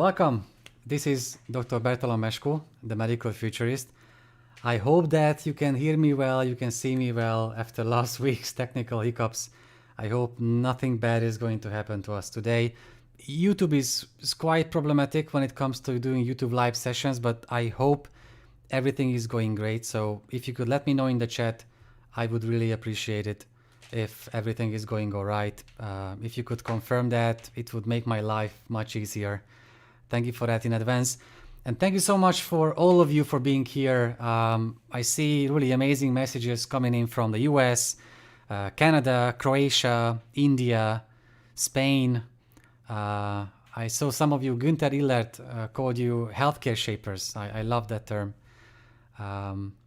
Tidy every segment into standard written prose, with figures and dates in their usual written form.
Welcome. This is Dr. Bertalan the medical futurist. I hope that you can hear me well, you can see me well after last week's technical hiccups. I hope nothing bad is going to happen to us today. YouTube is quite problematic when it comes to doing YouTube live sessions, but I hope everything is going great. So if you could let me know in the chat, I would really appreciate it if everything is going all right. If you could confirm that, it would make my life much easier. Thank you for that in advance. And thank you so much for all of you for being here. I see really amazing messages coming in from the US, Canada, Croatia, India, Spain. I saw some of you, Günther Illert called you healthcare shapers. I love that term.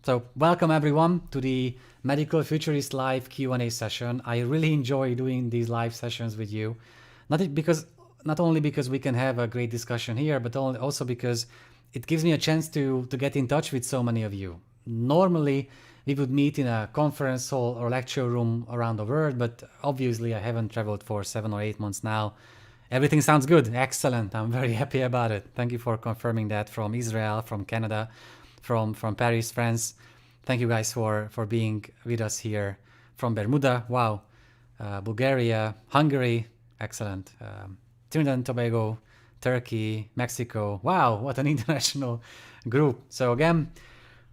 So welcome everyone to the Medical Futurist Live Q&A session. I really enjoy doing these live sessions with you. Not only because we can have a great discussion here, but also because it gives me a chance to get in touch with so many of you. Normally, we would meet in a conference hall or lecture room around the world, but obviously I haven't traveled for 7 or 8 months now. Everything sounds good. Excellent. I'm very happy about it. Thank you for confirming that from Israel, from Canada, from Paris, France. Thank you guys for being with us here from Bermuda. Wow. Bulgaria, Hungary. Excellent. Trinidad and Tobago, Turkey, Mexico. Wow, what an international group. So again,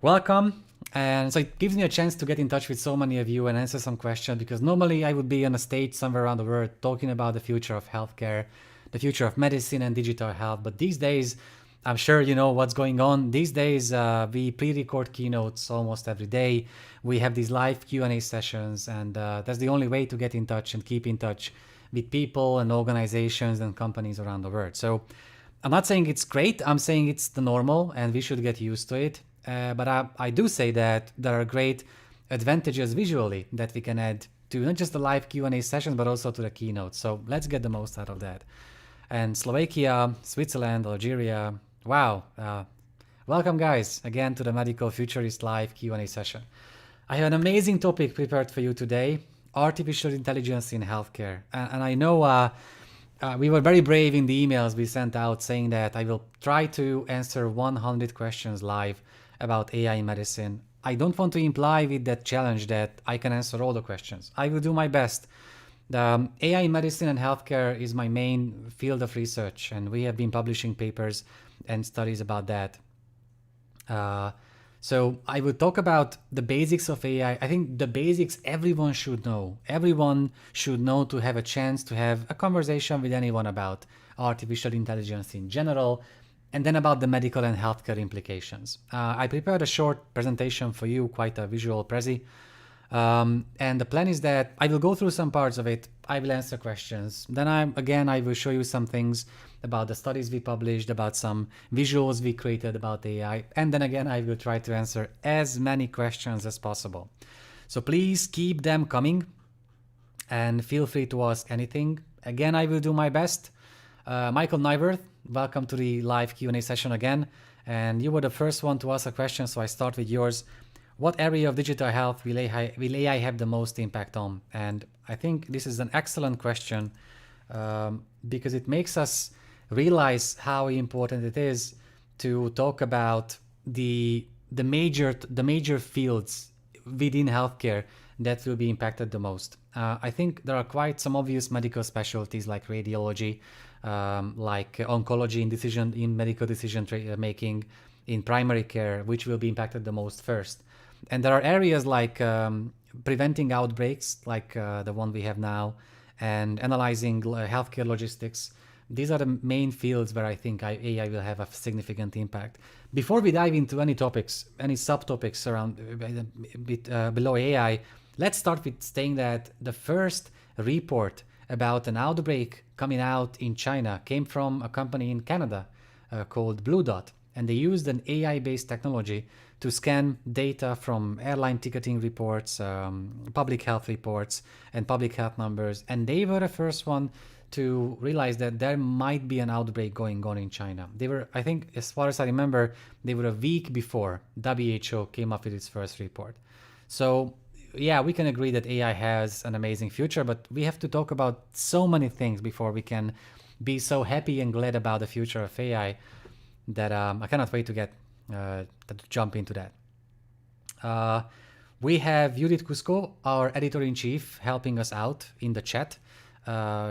welcome. And so it gives me a chance to get in touch with so many of you and answer some questions, because normally I would be on a stage somewhere around the world talking about the future of healthcare, the future of medicine and digital health. But these days, I'm sure you know what's going on. These days, we pre-record keynotes almost every day. We have these live Q&A sessions, and that's the only way to get in touch and keep in touch with people and organizations and companies around the world. So I'm not saying it's great. I'm saying it's the normal and we should get used to it. But I do say that there are great advantages visually that we can add to not just the live Q&A sessions, but also to the keynotes. So let's get the most out of that. And Slovakia, Switzerland, Algeria. Wow. Welcome guys again to the Medical Futurist Live Q&A session. I have an amazing topic prepared for you today. Artificial intelligence in healthcare. And I know we were very brave in the emails we sent out saying that I will try to answer 100 questions live about AI in medicine. I don't want to imply with that challenge that I can answer all the questions. I will do my best. The AI in medicine and healthcare is my main field of research, and we have been publishing papers and studies about that. So I will talk about the basics of AI. I think the basics everyone should know. Everyone should know to have a chance to have a conversation with anyone about artificial intelligence in general, and then about the medical and healthcare implications. I prepared a short presentation for you, quite a visual prezi. And the plan is that I will go through some parts of it. I will answer questions. Then I will show you some things about the studies we published, about some visuals we created about AI. And then again, I will try to answer as many questions as possible. So please keep them coming and feel free to ask anything. Again, I will do my best. Michael Nyworth, welcome to the live Q&A session again. And you were the first one to ask a question, so I start with yours. What area of digital health will AI have the most impact on? And I think this is an excellent question because it makes us realize how important it is to talk about the major fields within healthcare that will be impacted the most. I think there are quite some obvious medical specialties like radiology, like oncology in medical decision making, in primary care, which will be impacted the most first. And there are areas like preventing outbreaks, like the one we have now, and analyzing healthcare logistics. These are the main fields where I think AI will have a significant impact. Before we dive into any topics, any subtopics around below AI, let's start with saying that the first report about an outbreak coming out in China came from a company in Canada called Blue Dot, and they used an AI-based technology to scan data from airline ticketing reports, public health reports, and public health numbers. And they were the first one to realize that there might be an outbreak going on in China. They were, I think, as far as I remember, they were a week before WHO came up with its first report. So yeah, we can agree that AI has an amazing future, but we have to talk about so many things before we can be so happy and glad about the future of AI that I cannot wait to get to jump into that. We have Judith Cusco, our editor-in-chief, helping us out in the chat.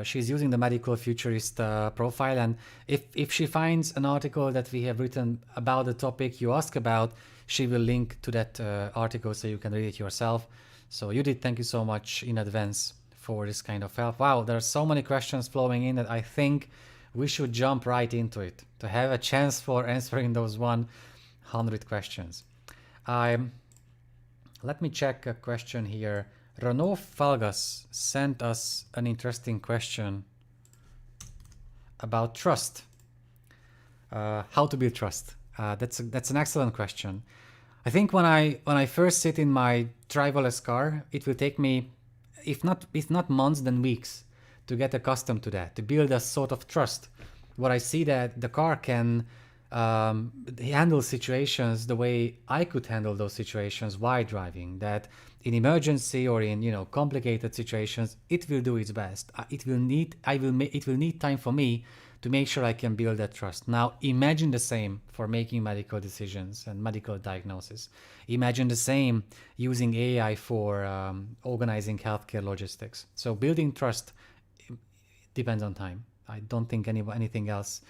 She's using the Medical Futurist profile, and if she finds an article that we have written about the topic you ask about, she will link to that article so you can read it yourself. So Judith, thank you so much in advance for this kind of help. Wow, there are so many questions flowing in that I think we should jump right into it to have a chance for answering those 100 questions. Let me check a question here. Renaud Falgas sent us an interesting question about trust. How to build trust. That's an excellent question. I think when I first sit in my driverless car, it will take me, if not months, then weeks to get accustomed to that, to build a sort of trust. What I see that the car can handle situations the way I could handle those situations while driving, that in emergency or in complicated situations it will do its best. It will need time for me to make sure I can build that trust. Now imagine the same for making medical decisions and medical diagnosis. Imagine the same using AI for organizing healthcare logistics. So building trust depends on time. I don't think anything else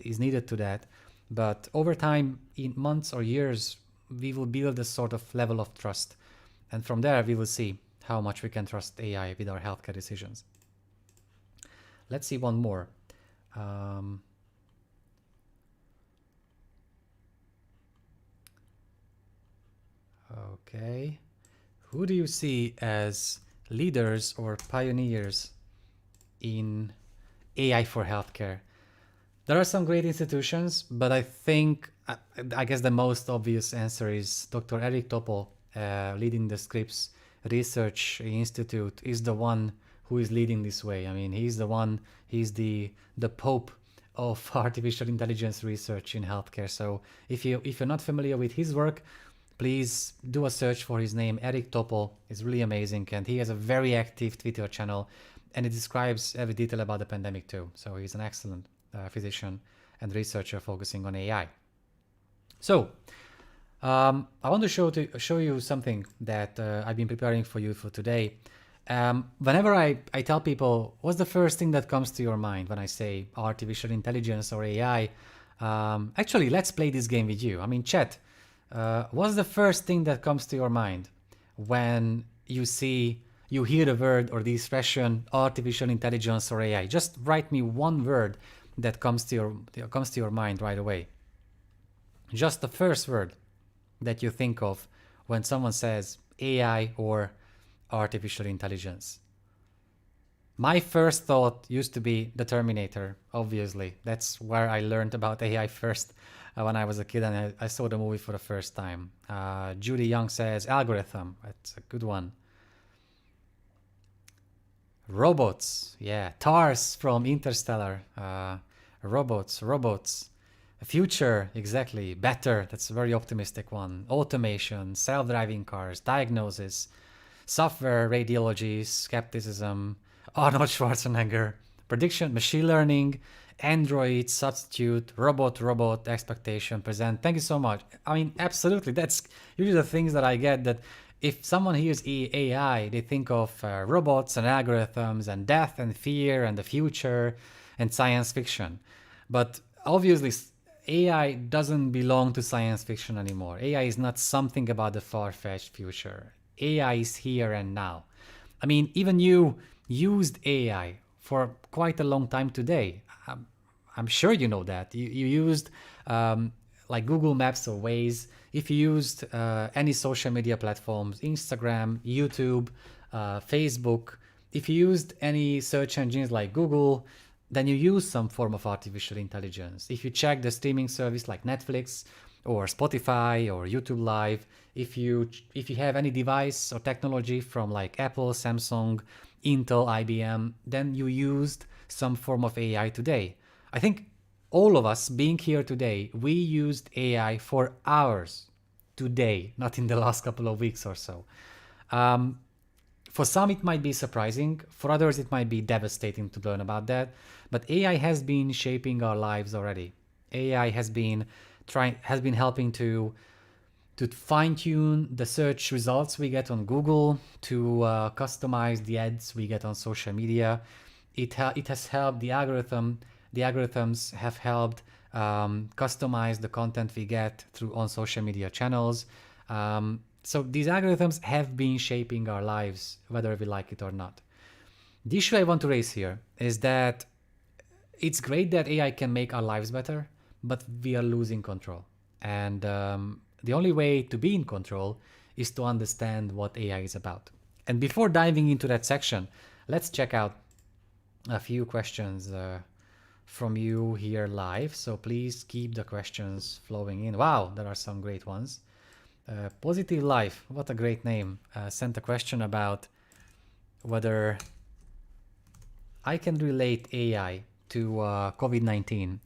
is needed to that, but over time, in months or years, we will build a sort of level of trust, and from there we will see how much we can trust AI with our healthcare decisions. Let's see one more. Okay, who do you see as leaders or pioneers in AI for healthcare? There are some great institutions, but I think, I guess the most obvious answer is Dr. Eric Topol, leading the Scripps Research Institute, is the one who is leading this way. I mean, he's the pope of artificial intelligence research in healthcare. So if you're not familiar with his work, please do a search for his name. Eric Topol is really amazing, and he has a very active Twitter channel, and it describes every detail about the pandemic too. So he's an excellent physician and researcher focusing on AI. So I want to show you something that I've been preparing for you for today. Whenever I tell people, what's the first thing that comes to your mind when I say artificial intelligence or AI? Actually, let's play this game with you. I mean, chat, what's the first thing that comes to your mind when you hear the word or the expression artificial intelligence or AI? Just write me one word that comes to your mind right away. Just the first word that you think of when someone says AI or artificial intelligence. My first thought used to be the Terminator, obviously. That's where I learned about AI first when I was a kid, and I saw the movie for the first time. Judy Young says algorithm. That's a good one. Robots, yeah. TARS from Interstellar. Robots. Future, exactly. Better, that's a very optimistic one. Automation, self-driving cars, diagnosis, software, radiology, skepticism, Arnold Schwarzenegger, prediction, machine learning, Android, substitute, robot, expectation, present. Thank you so much. I mean, absolutely. That's usually the things that I get, that if someone hears AI, they think of robots and algorithms and death and fear and the future and science fiction. But obviously, AI doesn't belong to science fiction anymore. AI is not something about the far-fetched future. AI is here and now. I mean, even you used AI for quite a long time today. I'm sure you know that. You used like Google Maps or Waze. If you used any social media platforms, Instagram, YouTube, Facebook, if you used any search engines like Google, then you use some form of artificial intelligence. If you check the streaming service like Netflix or Spotify or YouTube Live, if you have any device or technology from like Apple, Samsung, Intel, IBM, then you used some form of AI today. I think all of us being here today, we used AI for hours today, not in the last couple of weeks or so. For some, it might be surprising. For others, it might be devastating to learn about that. But AI has been shaping our lives already. AI has been helping to fine-tune the search results we get on Google, to customize the ads we get on social media. It has helped the algorithms have helped customize the content we get on social media channels. So these algorithms have been shaping our lives, whether we like it or not. The issue I want to raise here is that it's great that AI can make our lives better, but we are losing control. And the only way to be in control is to understand what AI is about. And before diving into that section, let's check out a few questions from you here live. So please keep the questions flowing in. Wow, there are some great ones. Positive Life, what a great name, sent a question about whether I can relate AI to COVID-19.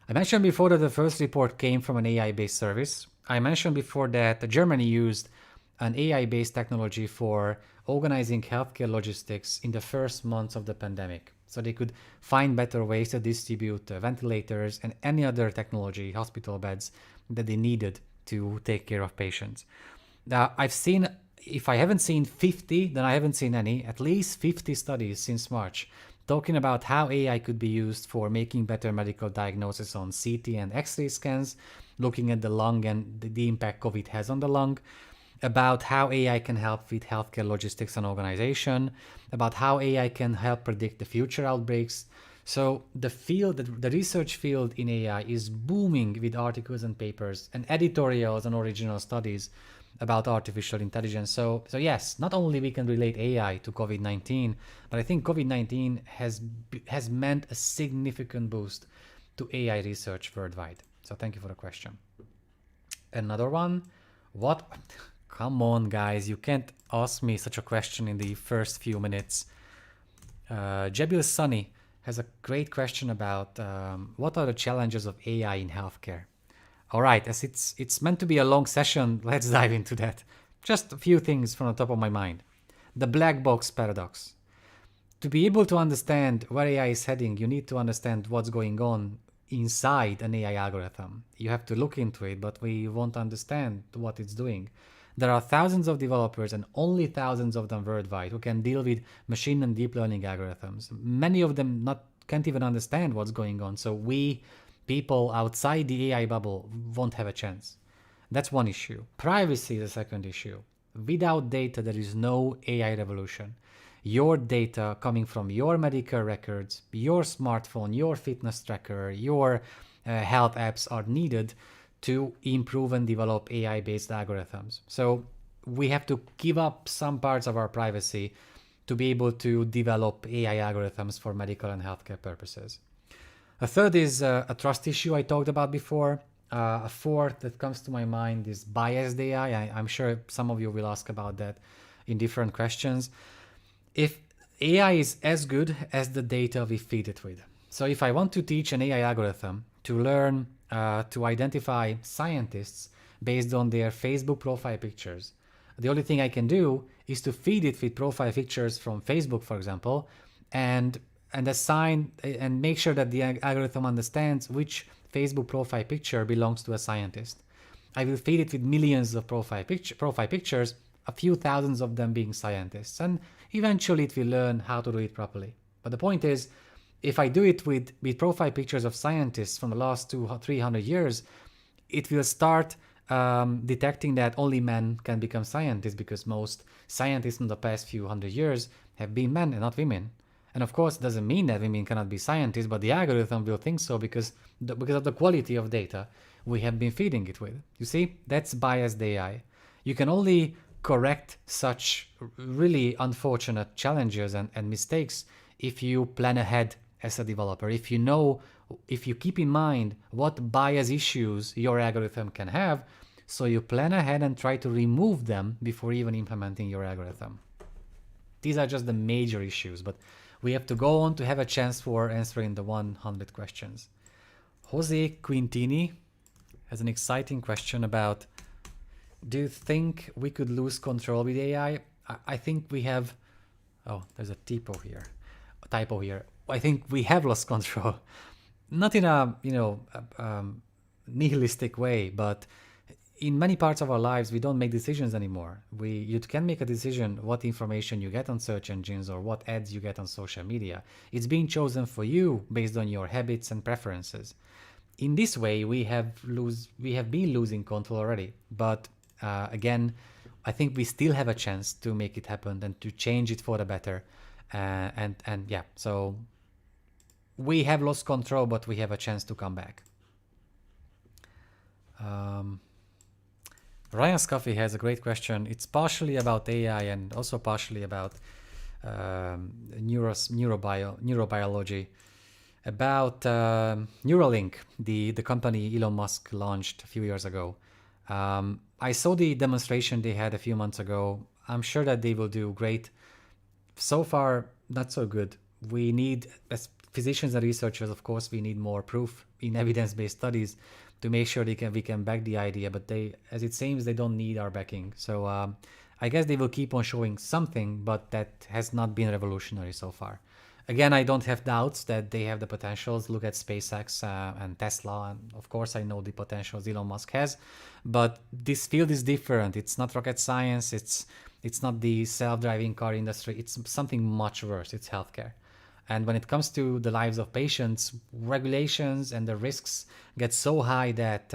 I mentioned before that the first report came from an AI-based service. I mentioned before that Germany used an AI-based technology for organizing healthcare logistics in the first months of the pandemic. So they could find better ways to distribute ventilators and any other technology, hospital beds that they needed to take care of patients. Now, I've seen, if I haven't seen 50, then I haven't seen any, at least 50 studies since March, talking about how AI could be used for making better medical diagnosis on CT and X-ray scans, looking at the lung and the impact COVID has on the lung, about how AI can help with healthcare logistics and organization, about how AI can help predict the future outbreaks. So the research field in AI is booming with articles and papers and editorials and original studies about artificial intelligence. So yes, not only we can relate AI to COVID-19, but I think COVID-19 has meant a significant boost to AI research worldwide. So thank you for the question. Another one, come on guys, you can't ask me such a question in the first few minutes. Jabil Sunny has a great question about what are the challenges of AI in healthcare. All right, as it's meant to be a long session, let's dive into that. Just a few things from the top of my mind. The black box paradox. To be able to understand where AI is heading, you need to understand what's going on inside an AI algorithm. You have to look into it, but we won't understand what it's doing. There are thousands of developers and only thousands of them worldwide who can deal with machine and deep learning algorithms. Many of them can't even understand what's going on. So we, people outside the AI bubble, won't have a chance. That's one issue. Privacy is a second issue. Without data, there is no AI revolution. Your data coming from your medical records, your smartphone, your fitness tracker, your health apps are needed to improve and develop AI-based algorithms. So we have to give up some parts of our privacy to be able to develop AI algorithms for medical and healthcare purposes. A third is a trust issue I talked about before. A fourth that comes to my mind is biased AI. I'm sure some of you will ask about that in different questions. If AI is as good as the data we feed it with. So if I want to teach an AI algorithm to learn to identify scientists based on their Facebook profile pictures, the only thing I can do is to feed it with profile pictures from Facebook, for example, and assign and make sure that the algorithm understands which Facebook profile picture belongs to a scientist. I will feed it with millions of profile pictures, a few thousands of them being scientists, and eventually it will learn how to do it properly. But the point is, if I do it with profile pictures of scientists from the last 200-300 years, it will start detecting that only men can become scientists, because most scientists in the past few hundred years have been men and not women. And of course, it doesn't mean that women cannot be scientists, but the algorithm will think so because of the quality of data we have been feeding it with. You see, that's biased AI. You can only correct such really unfortunate challenges and mistakes if you plan ahead as a developer, if you keep in mind what bias issues your algorithm can have, so you plan ahead and try to remove them before even implementing your algorithm. These are just the major issues, but we have to go on to have a chance for answering the 100 questions. Jose Quintini has an exciting question about, do you think we could lose control with AI? I think we have Oh, there's a typo here. I think we have lost control. Not in a, nihilistic way, but in many parts of our lives, we don't make decisions anymore. You can make a decision what information you get on search engines or what ads you get on social media. It's being chosen for you based on your habits and preferences. In this way, we have been losing control already. But again, I think we still have a chance to make it happen and to change it for the better. And yeah, so we have lost control, but we have a chance to come back. Ryan Scuffy has a great question. It's partially about AI and also partially about neurobiology. About Neuralink, the company Elon Musk launched a few years ago. I saw the demonstration they had a few months ago. I'm sure that they will do great. So far, not so good. We need, as physicians and researchers, of course, we need more proof in evidence-based studies to make sure we can back the idea. But as it seems, they don't need our backing. So I guess they will keep on showing something, but that has not been revolutionary so far. Again, I don't have doubts that they have the potentials. Look at SpaceX and Tesla, and of course I know the potentials Elon Musk has, but this field is different. It's not rocket science. It's not the self-driving car industry. It's something much worse. It's healthcare. And when it comes to the lives of patients, regulations and the risks get so high that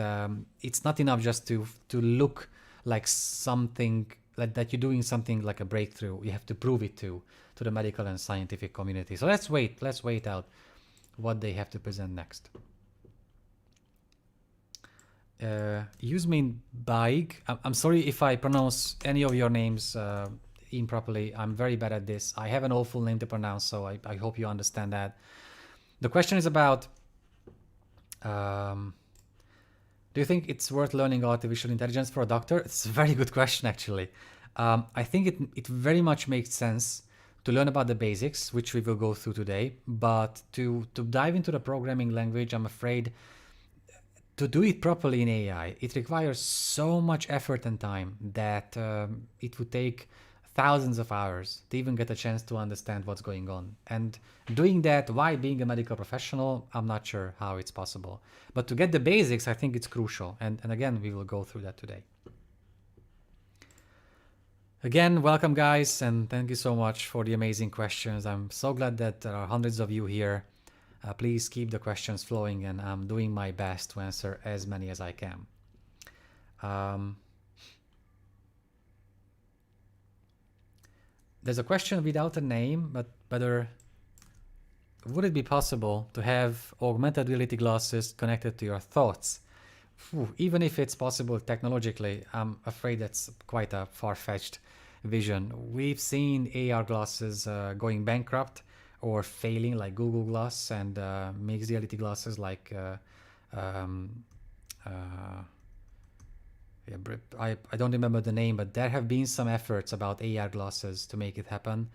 it's not enough just to look like something like that you're doing something like a breakthrough. You have to prove it to the medical and scientific community. So let's wait out what they have to present next. Yusmin Baig, I'm sorry if I pronounce any of your names improperly. I'm very bad at this. I have an awful name to pronounce, so I hope you understand that. The question is about, do you think it's worth learning artificial intelligence for a doctor? It's a very good question, actually. I think it very much makes sense to learn about the basics, which we will go through today, but to dive into the programming language, I'm afraid to do it properly in AI, it requires so much effort and time that it would take thousands of hours to even get a chance to understand what's going on. And doing that while being a medical professional, I'm not sure how it's possible. But to get the basics, I think it's crucial. And again, we will go through that today. Again, welcome guys, and thank you so much for the amazing questions. I'm so glad that there are hundreds of you here. Please keep the questions flowing, and I'm doing my best to answer as many as I can. There's a question without a name, but whether would it be possible to have augmented reality glasses connected to your thoughts? Even if it's possible technologically, I'm afraid that's quite a far-fetched vision. We've seen AR glasses going bankrupt or failing, like Google Glass, and mixed reality glasses like I don't remember the name, but there have been some efforts about AR glasses to make it happen,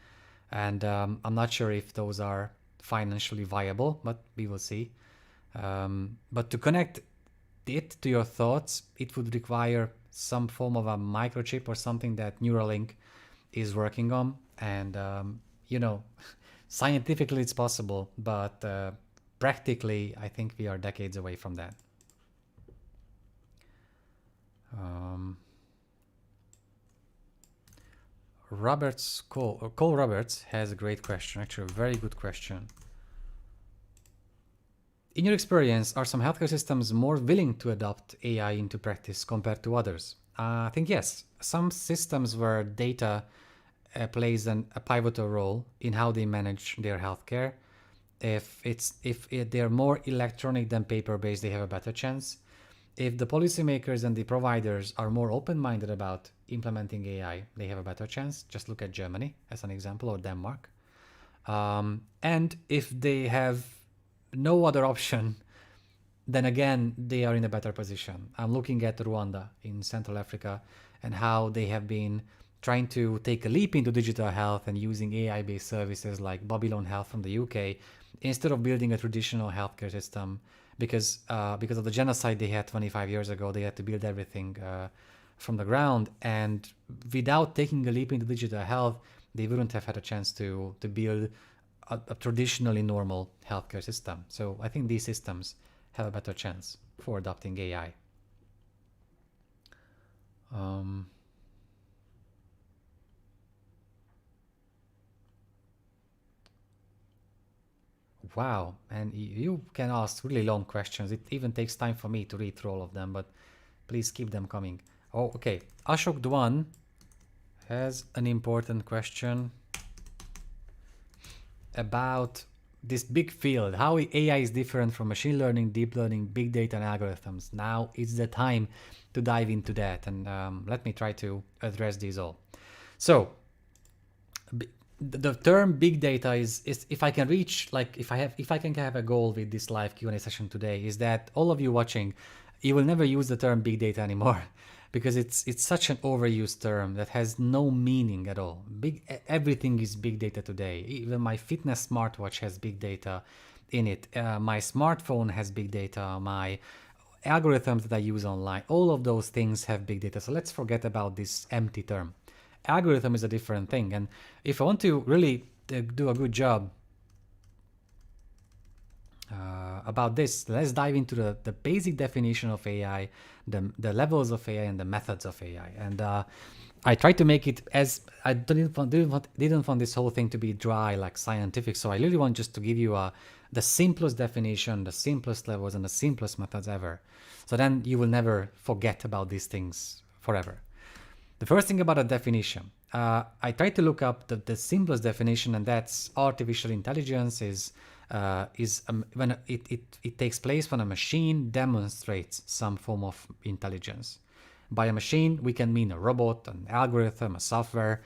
and I'm not sure if those are financially viable, but we will see. But to connect it to your thoughts, it would require some form of a microchip or something that Neuralink is working on, and scientifically it's possible, but practically I think we are decades away from that. Cole Roberts has a great question, actually a very good question. In your experience, are some healthcare systems more willing to adopt AI into practice compared to others? I think yes. Some systems where data plays a pivotal role in how they manage their healthcare. If they're more electronic than paper-based, they have a better chance. If the policymakers and the providers are more open-minded about implementing AI, they have a better chance. Just look at Germany as an example, or Denmark. And if they have no other option, then again, they are in a better position. I'm looking at Rwanda in Central Africa and how they have been trying to take a leap into digital health and using AI-based services like Babylon Health from the UK instead of building a traditional healthcare system, because of the genocide they had 25 years ago. They had to build everything from the ground, and without taking a leap into digital health, they wouldn't have had a chance to build a traditionally normal healthcare system. So I think these systems have a better chance for adopting AI. Wow, and you can ask really long questions. It even takes time for me to read through all of them, but please keep them coming. Oh, okay. Ashok Dwan has an important question about this big field, how AI is different from machine learning, deep learning, big data, and algorithms. Now it's the time to dive into that, and let me try to address these all. So the term big data is if I can reach, like if I can have a goal with this live Q&A session today, is that all of you watching, you will never use the term big data anymore because it's such an overused term that has no meaning at all. Everything is big data today. Even my fitness smartwatch has big data in it. My smartphone has big data. My algorithms that I use online, all of those things have big data. So let's forget about this empty term. Algorithm is a different thing. And if I want to really do a good job about this, let's dive into the basic definition of AI, the levels of AI, and the methods of AI. And I tried to make it as I didn't want this whole thing to be dry, like scientific. So I really want just to give you the simplest definition, the simplest levels, and the simplest methods ever. So then you will never forget about these things forever. The first thing about a definition, I tried to look up the simplest definition, and that's artificial intelligence is when it takes place when a machine demonstrates some form of intelligence. By a machine, we can mean a robot, an algorithm, a software,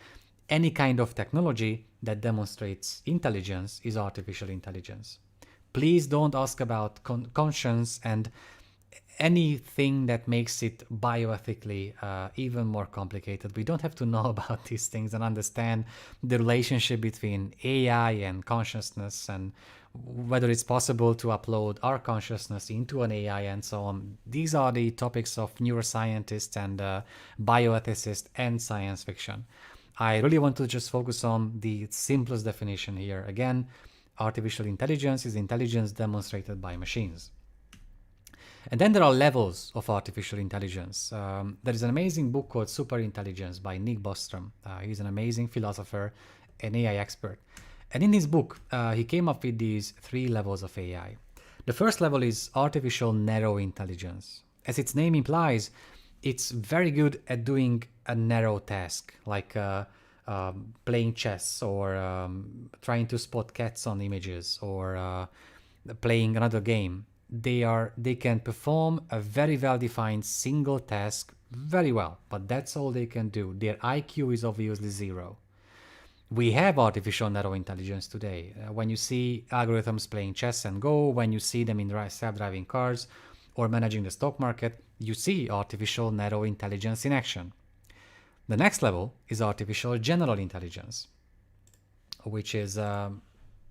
any kind of technology that demonstrates intelligence is artificial intelligence. Please don't ask about conscience and anything that makes it bioethically even more complicated. We don't have to know about these things and understand the relationship between AI and consciousness and whether it's possible to upload our consciousness into an AI and so on. These are the topics of neuroscientists and bioethicists and science fiction. I really want to just focus on the simplest definition here. Again, artificial intelligence is intelligence demonstrated by machines. And then there are levels of artificial intelligence. There is an amazing book called Superintelligence by Nick Bostrom. He's an amazing philosopher, an AI expert. And in his book, he came up with these 3 levels of AI. The first level is artificial narrow intelligence. As its name implies, it's very good at doing a narrow task, like playing chess or trying to spot cats on images or playing another game. They can perform a very well-defined single task very well, but that's all they can do. Their IQ is obviously 0. We have artificial narrow intelligence today. When you see algorithms playing chess and Go, when you see them in self-driving cars or managing the stock market, you see artificial narrow intelligence in action. The next level is artificial general intelligence, which is a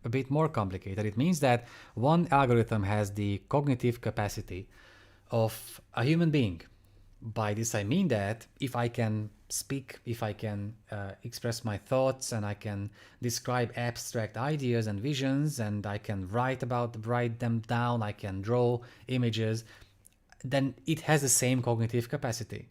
bit more complicated. It means that one algorithm has the cognitive capacity of a human being. By this I mean that if I can speak, if I can express my thoughts, and I can describe abstract ideas and visions, and I can write them down, I can draw images, then it has the same cognitive capacity.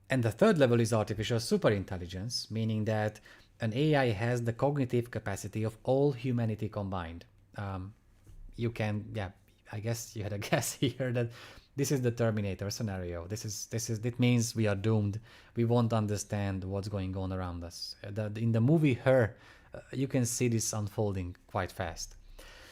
And the third level is artificial superintelligence, meaning that an AI has the cognitive capacity of all humanity combined. I guess you had a guess here that this is the Terminator scenario. It means we are doomed. We won't understand what's going on around us. In the movie Her, you can see this unfolding quite fast.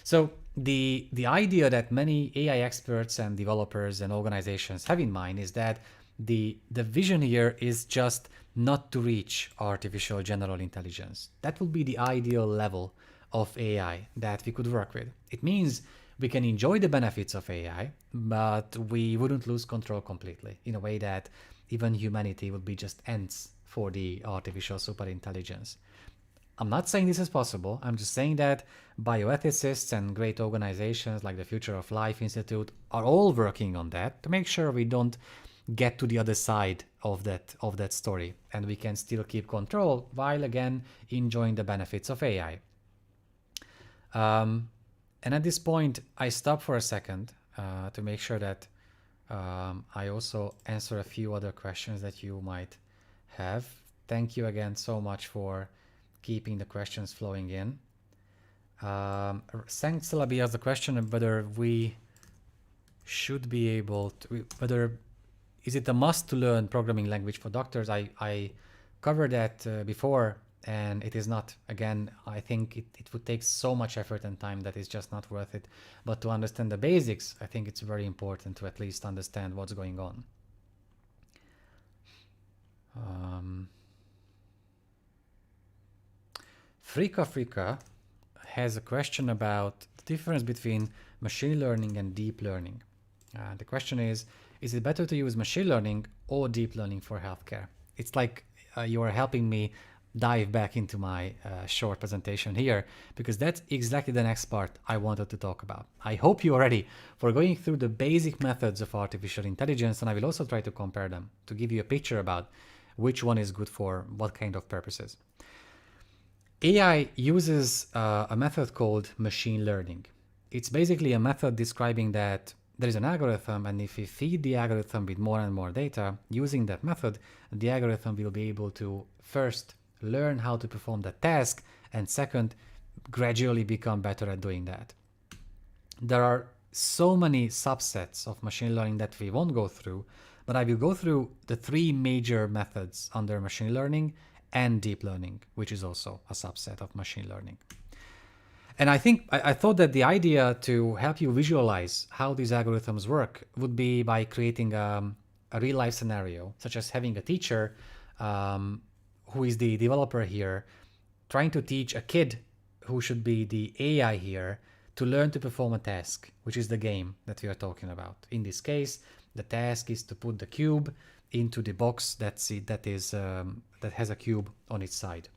So the idea that many AI experts and developers and organizations have in mind is that the vision here is just not to reach artificial general intelligence. That would be the ideal level of AI that we could work with. It means we can enjoy the benefits of AI, but we wouldn't lose control completely, in a way that even humanity would be just ants for the artificial superintelligence. I'm not saying this is possible. I'm just saying that bioethicists and great organizations like the Future of Life Institute are all working on that to make sure we don't get to the other side of that story, and we can still keep control while again enjoying the benefits of AI. And at this point, I stop for a second to make sure that I also answer a few other questions that you might have. Thank you again so much for keeping the questions flowing in. Sanctalabi asked the question of whether we should be able to, whether is it a must to learn programming language for doctors? I covered that before, and it is not. Again, I think it would take so much effort and time that it's just not worth it. But to understand the basics, I think it's very important to at least understand what's going on. Frika has a question about the difference between machine learning and deep learning. The question is it better to use machine learning or deep learning for healthcare? It's like you are helping me dive back into my short presentation here, because that's exactly the next part I wanted to talk about. I hope you are ready for going through the basic methods of artificial intelligence, and I will also try to compare them to give you a picture about which one is good for what kind of purposes. AI uses a method called machine learning. It's basically a method describing that there is an algorithm, and if we feed the algorithm with more and more data using that method, the algorithm will be able to first learn how to perform the task, and second, gradually become better at doing that. There are so many subsets of machine learning that we won't go through, but I will go through the three major methods under machine learning and deep learning, which is also a subset of machine learning. And I thought that the idea to help you visualize how these algorithms work would be by creating a real life scenario, such as having a teacher who is the developer here, trying to teach a kid who should be the AI here to learn to perform a task, which is the game that we are talking about. In this case, the task is to put the cube into the box that has a cube on its side.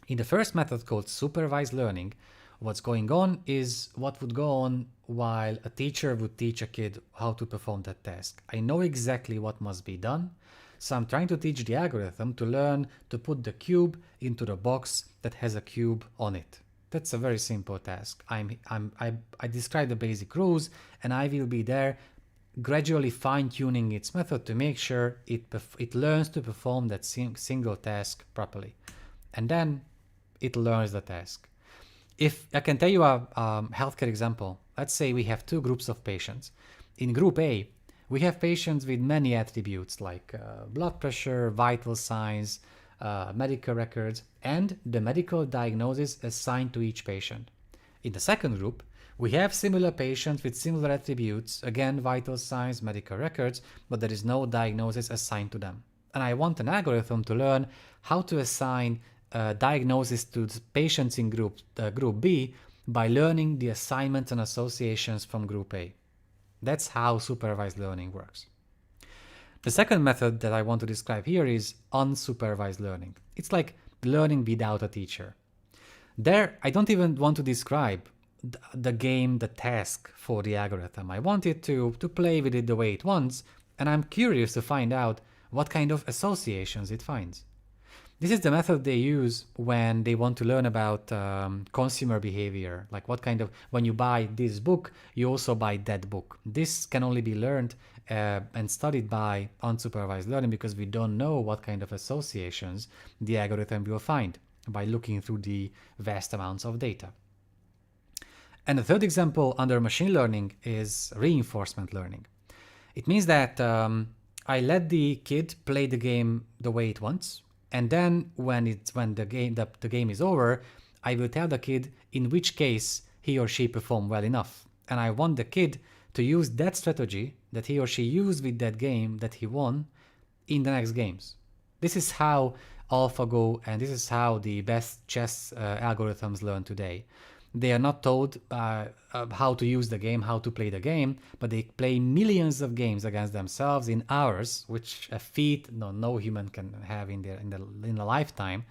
In the first method called supervised learning, what's going on is what would go on while a teacher would teach a kid how to perform that task. I know exactly what must be done, so I'm trying to teach the algorithm to learn to put the cube into the box that has a cube on it. That's a very simple task. I describe the basic rules, and I will be there gradually fine-tuning its method to make sure it learns to perform that single task properly. And then it learns the task. If I can tell you a healthcare example, let's say we have two groups of patients. In group A, we have patients with many attributes like blood pressure, vital signs, medical records, and the medical diagnosis assigned to each patient. In the second group, we have similar patients with similar attributes, again, vital signs, medical records, but there is no diagnosis assigned to them. And I want an algorithm to learn how to assign diagnosis to the patients in group B by learning the assignments and associations from group A. That's how supervised learning works. The second method that I want to describe here is unsupervised learning. It's like learning without a teacher. There, I don't even want to describe the game, the task for the algorithm. I want it to play with it the way it wants, and I'm curious to find out what kind of associations it finds. This is the method they use when they want to learn about consumer behavior, like what kind of, when you buy this book, you also buy that book. This can only be learned and studied by unsupervised learning because we don't know what kind of associations the algorithm will find by looking through the vast amounts of data. And the third example under machine learning is reinforcement learning. It means that I let the kid play the game the way it wants, and then when the game is over, I will tell the kid in which case he or she performed well enough. And I want the kid to use that strategy that he or she used with that game that he won in the next games. This is how AlphaGo and this is how the best chess algorithms learn today. They are not told how to use the game, how to play the game, but they play millions of games against themselves in hours, which a feat no human can have in a lifetime.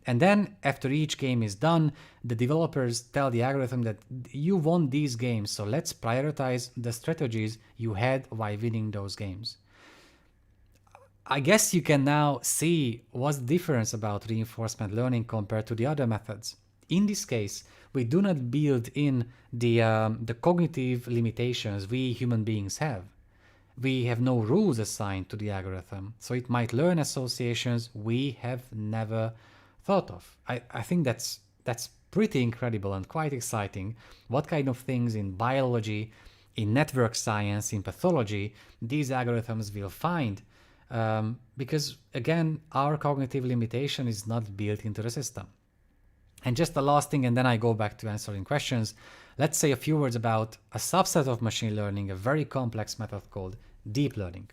And then after each game is done, the developers tell the algorithm that you won these games, so let's prioritize the strategies you had while winning those games. I guess you can now see what's the difference about reinforcement learning compared to the other methods. In this case, we do not build in the cognitive limitations we human beings have. We have no rules assigned to the algorithm, so it might learn associations we have never thought of. I think that's pretty incredible and quite exciting. What kind of things in biology, in network science, in pathology, these algorithms will find. Because again, our cognitive limitation is not built into the system. And just the last thing, and then I go back to answering questions. Let's say a few words about a subset of machine learning, a very complex method called deep learning.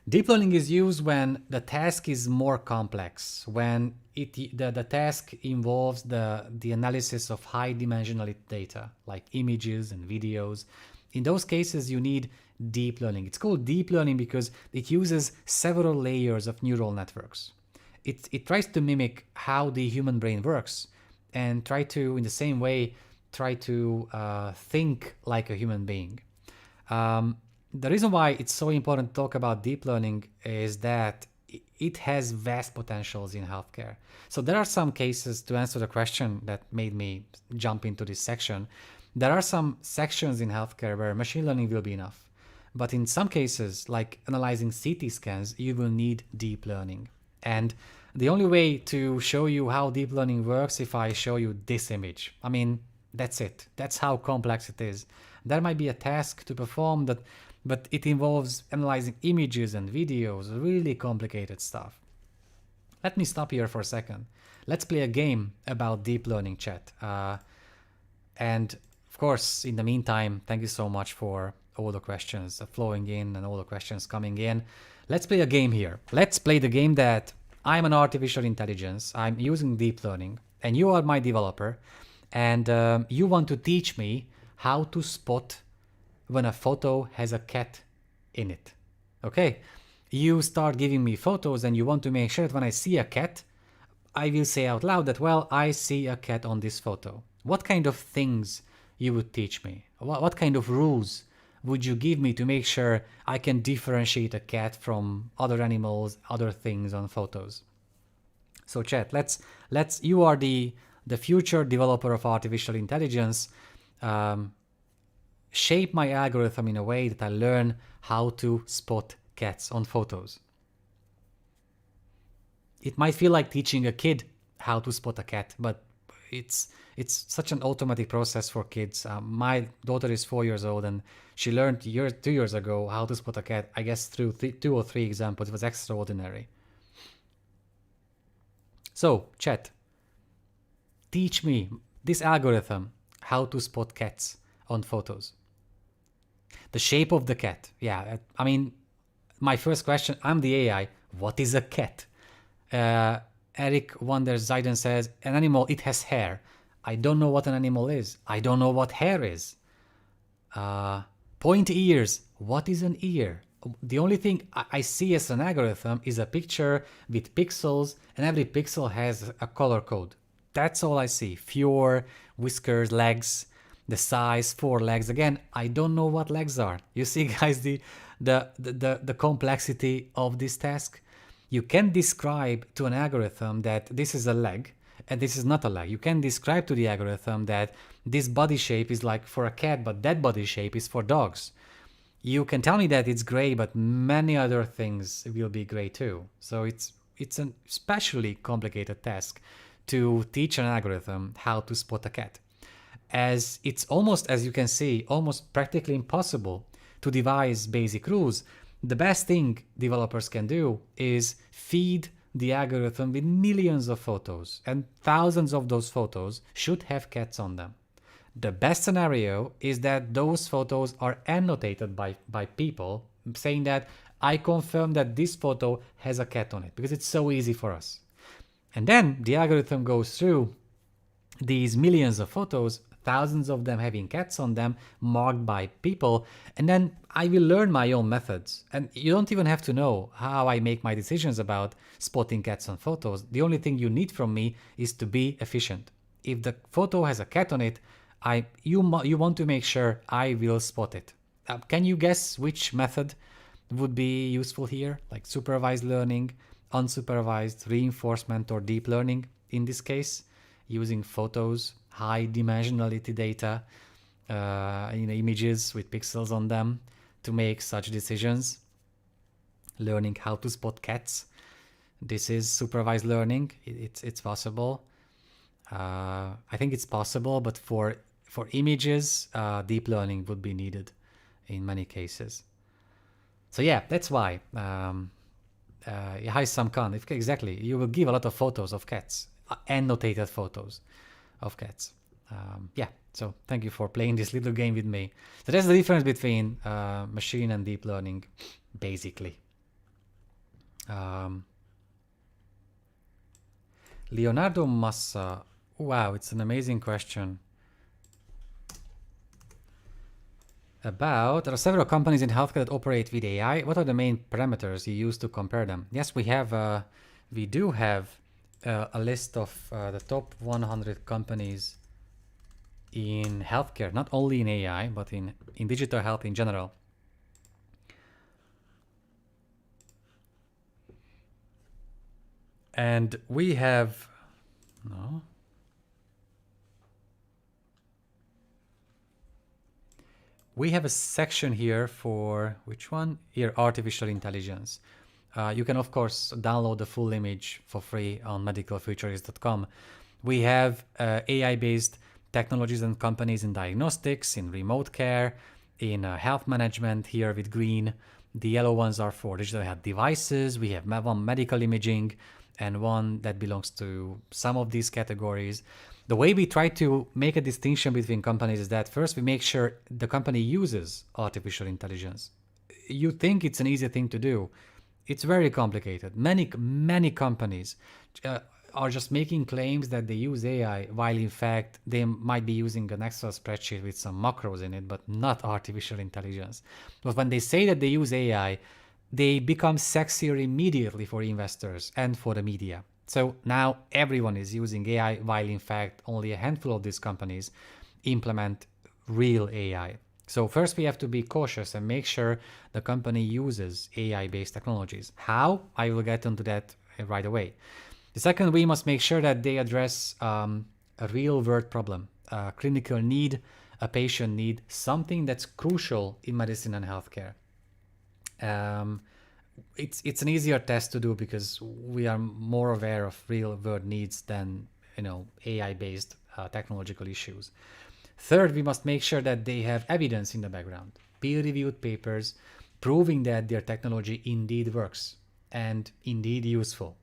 Deep learning is used when the task is more complex, when the task involves the analysis of high dimensional data, like images and videos. In those cases, you need deep learning. It's called deep learning because it uses several layers of neural networks. It tries to mimic how the human brain works and try to, in the same way, try to think like a human being. The reason why it's so important to talk about deep learning is that it has vast potentials in healthcare. So there are some cases, to answer the question that made me jump into this section, there are some sections in healthcare where machine learning will be enough. But in some cases, like analyzing CT scans, you will need deep learning. And the only way to show you how deep learning works if I show you this image. I mean, that's it. That's how complex it is. There might be a task to perform that, but it involves analyzing images and videos, really complicated stuff. Let me stop here for a second. Let's play a game about deep learning, chat. And of course, in the meantime, thank you so much for all the questions flowing in and all the questions coming in. Let's play a game here. Let's play the game that I'm an artificial intelligence. I'm using deep learning and you are my developer. And you want to teach me how to spot when a photo has a cat in it. Okay? You start giving me photos and you want to make sure that when I see a cat, I will say out loud that, well, I see a cat on this photo. What kind of things you would teach me? What kind of rules would you give me to make sure I can differentiate a cat from other animals, other things on photos? So chat, you are the future developer of artificial intelligence. Shape my algorithm in a way that I learn how to spot cats on photos. It might feel like teaching a kid how to spot a cat, but it's such an automatic process for kids. My daughter is 4 years old and she learned 2 years ago how to spot a cat, I guess through 2 or 3 examples. It was extraordinary. So, chat, teach me, this algorithm, how to spot cats on photos. The shape of the cat. Yeah, I mean, my first question, I'm the AI, what is a cat? Eric Wonders Zayden says, an animal, it has hair. I don't know what an animal is. I don't know what hair is. Point ears. What is an ear? The only thing I see as an algorithm is a picture with pixels, and every pixel has a color code. That's all I see. Fur, whiskers, legs, the size, 4 legs. Again, I don't know what legs are. You see, guys, the complexity of this task. You can describe to an algorithm that this is a leg and this is not a leg. You can describe to the algorithm that this body shape is like for a cat, but that body shape is for dogs. You can tell me that it's gray, but many other things will be gray too. So it's an especially complicated task to teach an algorithm how to spot a cat. As it's almost, as you can see, almost practically impossible to devise basic rules. The best thing developers can do is feed the algorithm with millions of photos, and thousands of those photos should have cats on them. The best scenario is that those photos are annotated by people saying that I confirm that this photo has a cat on it, because it's so easy for us. And then the algorithm goes through these millions of photos, thousands of them having cats on them, marked by people, and then I will learn my own methods. And you don't even have to know how I make my decisions about spotting cats on photos. The only thing you need from me is to be efficient. If the photo has a cat on it, you want to make sure I will spot it. Can you guess which method would be useful here, like supervised learning, unsupervised reinforcement or deep learning in this case, using photos, high dimensionality data, images with pixels on them to make such decisions. Learning how to spot cats. This is supervised learning. It's possible. I think it's possible, but for images, deep learning would be needed in many cases. So yeah, that's why. Hi Sam Khan. Exactly. You will give a lot of photos of cats, annotated photos of cats. Yeah, so thank you for playing this little game with me. So that's the difference between machine and deep learning, basically. Leonardo Massa. Wow, it's an amazing question. There are several companies in healthcare that operate with AI. What are the main parameters you use to compare them? Yes, we do have a list of the top 100 companies in healthcare, not only in AI, but in digital health in general. And we have, we have a section here for, which one? Here, artificial intelligence. You can, of course, download the full image for free on medicalfuturist.com. We have AI-based technologies and companies in diagnostics, in remote care, in health management here with green. The yellow ones are for digital health devices. We have one medical imaging and one that belongs to some of these categories. The way we try to make a distinction between companies is that first we make sure the company uses artificial intelligence. You think it's an easy thing to do. It's very complicated. Many companies are just making claims that they use AI, while in fact they might be using an Excel spreadsheet with some macros in it, but not artificial intelligence. But when they say that they use AI, they become sexier immediately for investors and for the media. So now everyone is using AI, while in fact only a handful of these companies implement real AI. So first we have to be cautious and make sure the company uses AI-based technologies. How? I will get into that right away. The second, we must make sure that they address a real-world problem, a clinical need, a patient need, something that's crucial in medicine and healthcare. It's an easier test to do because we are more aware of real-world needs than AI-based technological issues. Third, we must make sure that they have evidence in the background, peer-reviewed papers proving that their technology indeed works and indeed useful.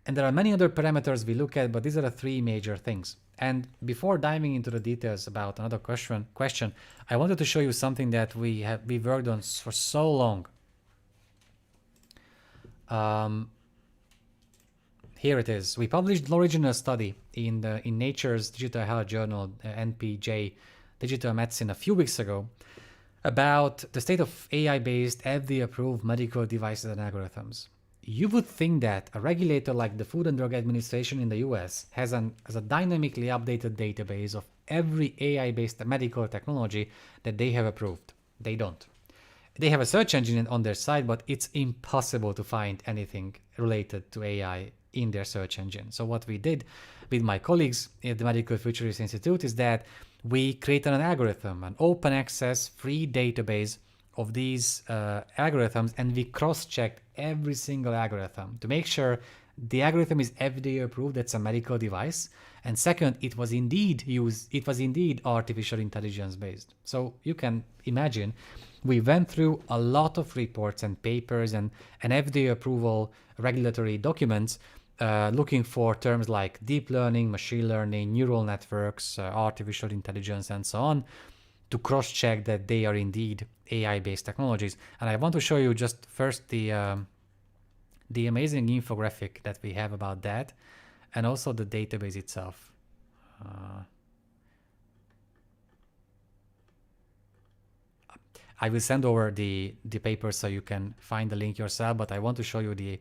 And there are many other parameters we look at, but these are the three major things. And before diving into the details about another question, I wanted to show you something that we worked on for so long. Here it is. We published an original study in Nature's Digital Health Journal, NPJ Digital Medicine, a few weeks ago about the state of AI-based FDA-approved medical devices and algorithms. You would think that a regulator like the Food and Drug Administration in the US has a dynamically updated database of every AI-based medical technology that they have approved. They don't. They have a search engine on their site, but it's impossible to find anything related to AI in their search engine. So what we did with my colleagues at the Medical Futurist Institute is that we created an algorithm, an open access free database of these algorithms, and we cross-checked every single algorithm to make sure the algorithm is FDA approved, that's a medical device, and second, it was indeed artificial intelligence based. So you can imagine we went through a lot of reports and papers and FDA approval regulatory documents looking for terms like deep learning, machine learning, neural networks, artificial intelligence, and so on, to cross-check that they are indeed AI-based technologies. And I want to show you just first the amazing infographic that we have about that, and also the database itself. I will send over the paper so you can find the link yourself, but I want to show you the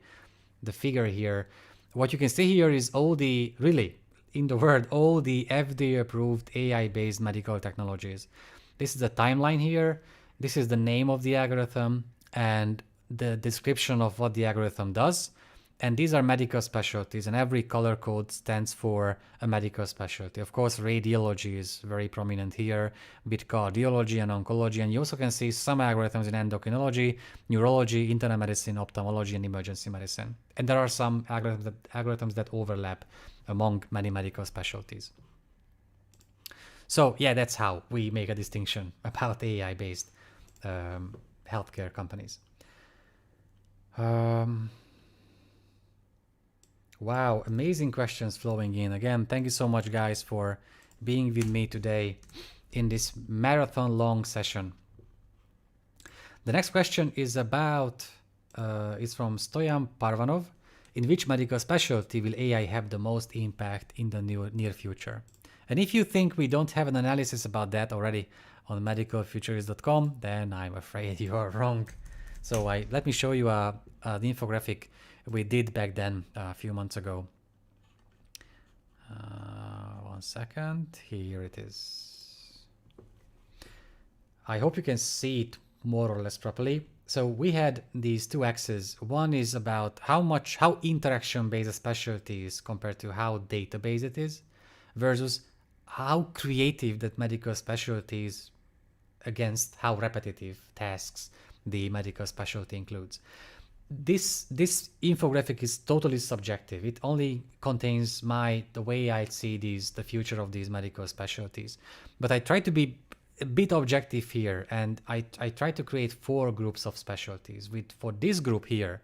figure here. What you can see here is all the FDA-approved AI-based medical technologies. This is the timeline here. This is the name of the algorithm, and the description of what the algorithm does. And these are medical specialties, and every color code stands for a medical specialty. Of course, radiology is very prominent here, with cardiology and oncology. And you also can see some algorithms in endocrinology, neurology, internal medicine, ophthalmology, and emergency medicine. And there are some algorithms that overlap among many medical specialties. So yeah, that's how we make a distinction about AI-based healthcare companies. Wow, amazing questions flowing in. Again, thank you so much, guys, for being with me today in this marathon long session. The next question is about, is from Stoyan Parvanov. In which medical specialty will AI have the most impact in the near future? And if you think we don't have an analysis about that already on medicalfuturist.com, then I'm afraid you are wrong. So let me show you the infographic we did back then a few months ago. 1 second, here it is. I hope you can see it more or less properly. So we had these two axes. One is about how interaction-based a specialty is compared to how data-based it is, versus how creative that medical specialty is against how repetitive tasks the medical specialty includes. This infographic is totally subjective. It only contains the way I see the future of these medical specialties. But I try to be a bit objective here, and I try to create 4 groups of specialties. For this group here,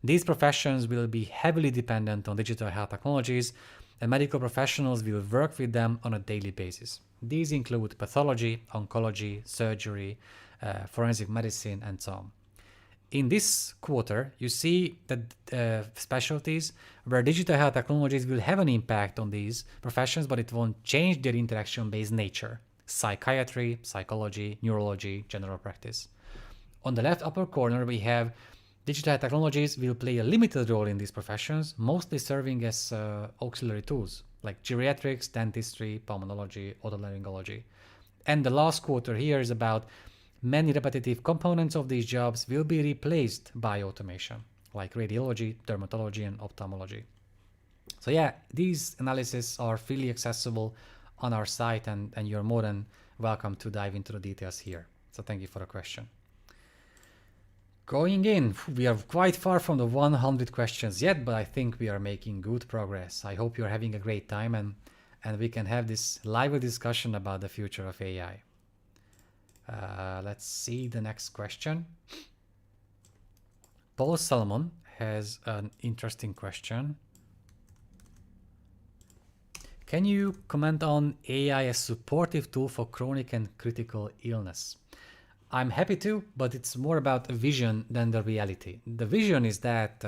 these professions will be heavily dependent on digital health technologies, and medical professionals will work with them on a daily basis. These include pathology, oncology, surgery, forensic medicine, and so on. In this quarter, you see that specialties where digital health technologies will have an impact on these professions, but it won't change their interaction-based nature. Psychiatry, psychology, neurology, general practice. On the left upper corner, we have digital health technologies will play a limited role in these professions, mostly serving as auxiliary tools like geriatrics, dentistry, pulmonology, otolaryngology. And the last quarter here is about many repetitive components of these jobs will be replaced by automation, like radiology, dermatology, and ophthalmology. So yeah, these analyses are freely accessible on our site, and you're more than welcome to dive into the details here. So thank you for the question. Going in, we are quite far from the 100 questions yet, but I think we are making good progress. I hope you're having a great time, and we can have this lively discussion about the future of AI. Let's see the next question. Paul Salmon has an interesting question. Can you comment on AI as supportive tool for chronic and critical illness? I'm happy to, but it's more about a vision than the reality. The vision is that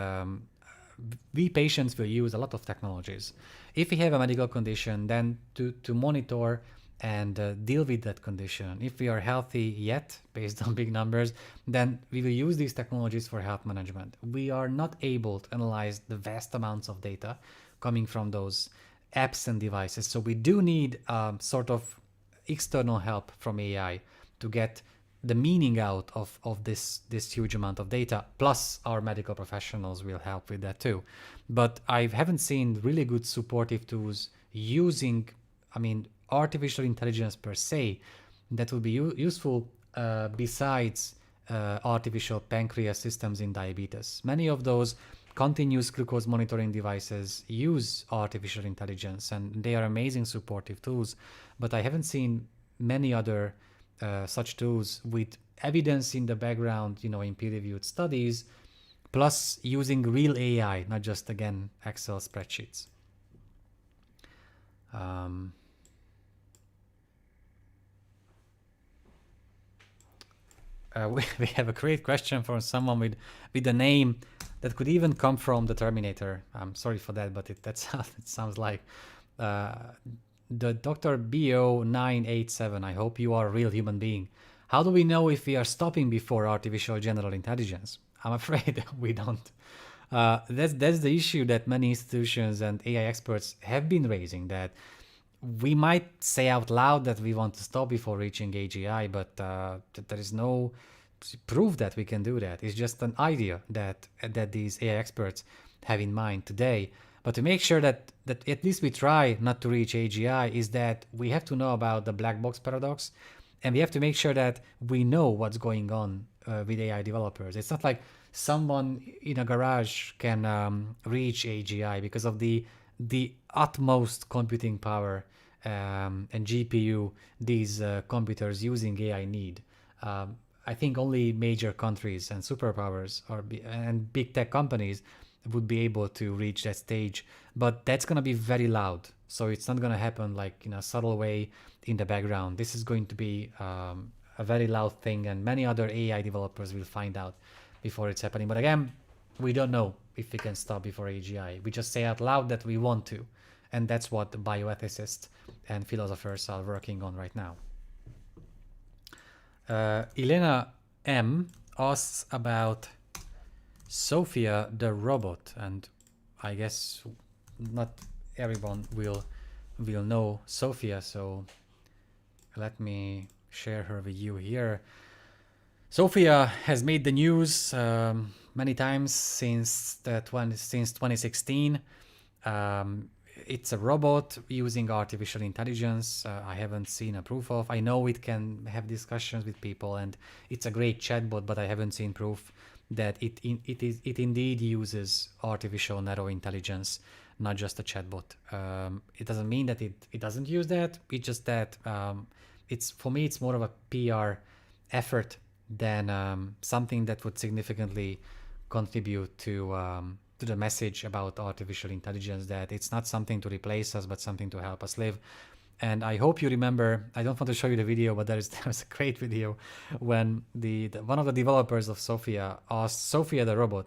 we patients will use a lot of technologies. If we have a medical condition, then to monitor and deal with that condition. If we are healthy yet, based on big numbers, then we will use these technologies for health management. We are not able to analyze the vast amounts of data coming from those apps and devices. So we do need sort of external help from AI to get the meaning out of this huge amount of data. Plus our medical professionals will help with that too. But I haven't seen really good supportive tools using, artificial intelligence per se that will be useful besides artificial pancreas systems in diabetes. Many of those continuous glucose monitoring devices use artificial intelligence, and they are amazing supportive tools, but I haven't seen many other such tools with evidence in the background, in peer-reviewed studies, plus using real AI, not just, again, Excel spreadsheets. We have a great question from someone with a name that could even come from the Terminator. I'm sorry for that, but that sounds like the Dr. BO987. I hope you are a real human being. How do we know if we are stopping before artificial general intelligence? I'm afraid we don't. That's the issue that many institutions and AI experts have been raising, that we might say out loud that we want to stop before reaching AGI, but there is no prove that we can do that. It's just an idea that these AI experts have in mind today. But to make sure that at least we try not to reach AGI is that we have to know about the black box paradox, and we have to make sure that we know what's going on with AI developers. It's not like someone in a garage can reach AGI because of the utmost computing power and GPU these computers using AI need. I think only major countries and superpowers and big tech companies would be able to reach that stage, but that's going to be very loud. So it's not going to happen like in a subtle way in the background. This is going to be a very loud thing, and many other AI developers will find out before it's happening. But again, we don't know if we can stop before AGI. We just say out loud that we want to, and that's what the bioethicists and philosophers are working on right now. Elena M asks about Sophia the robot, and I guess not everyone will know Sophia, so let me share her with you here. Sophia has made the news many times since 2016. It's a robot using artificial intelligence. I haven't seen a proof of. I know it can have discussions with people, and it's a great chatbot, but I haven't seen proof that it indeed uses artificial narrow intelligence, not just a chatbot. It doesn't mean that it doesn't use that. It's just that it's, for me, it's more of a PR effort than something that would significantly contribute to the message about artificial intelligence, that it's not something to replace us, but something to help us live. And I hope you remember, I don't want to show you the video, but there's a great video when one of the developers of Sophia asked Sophia the robot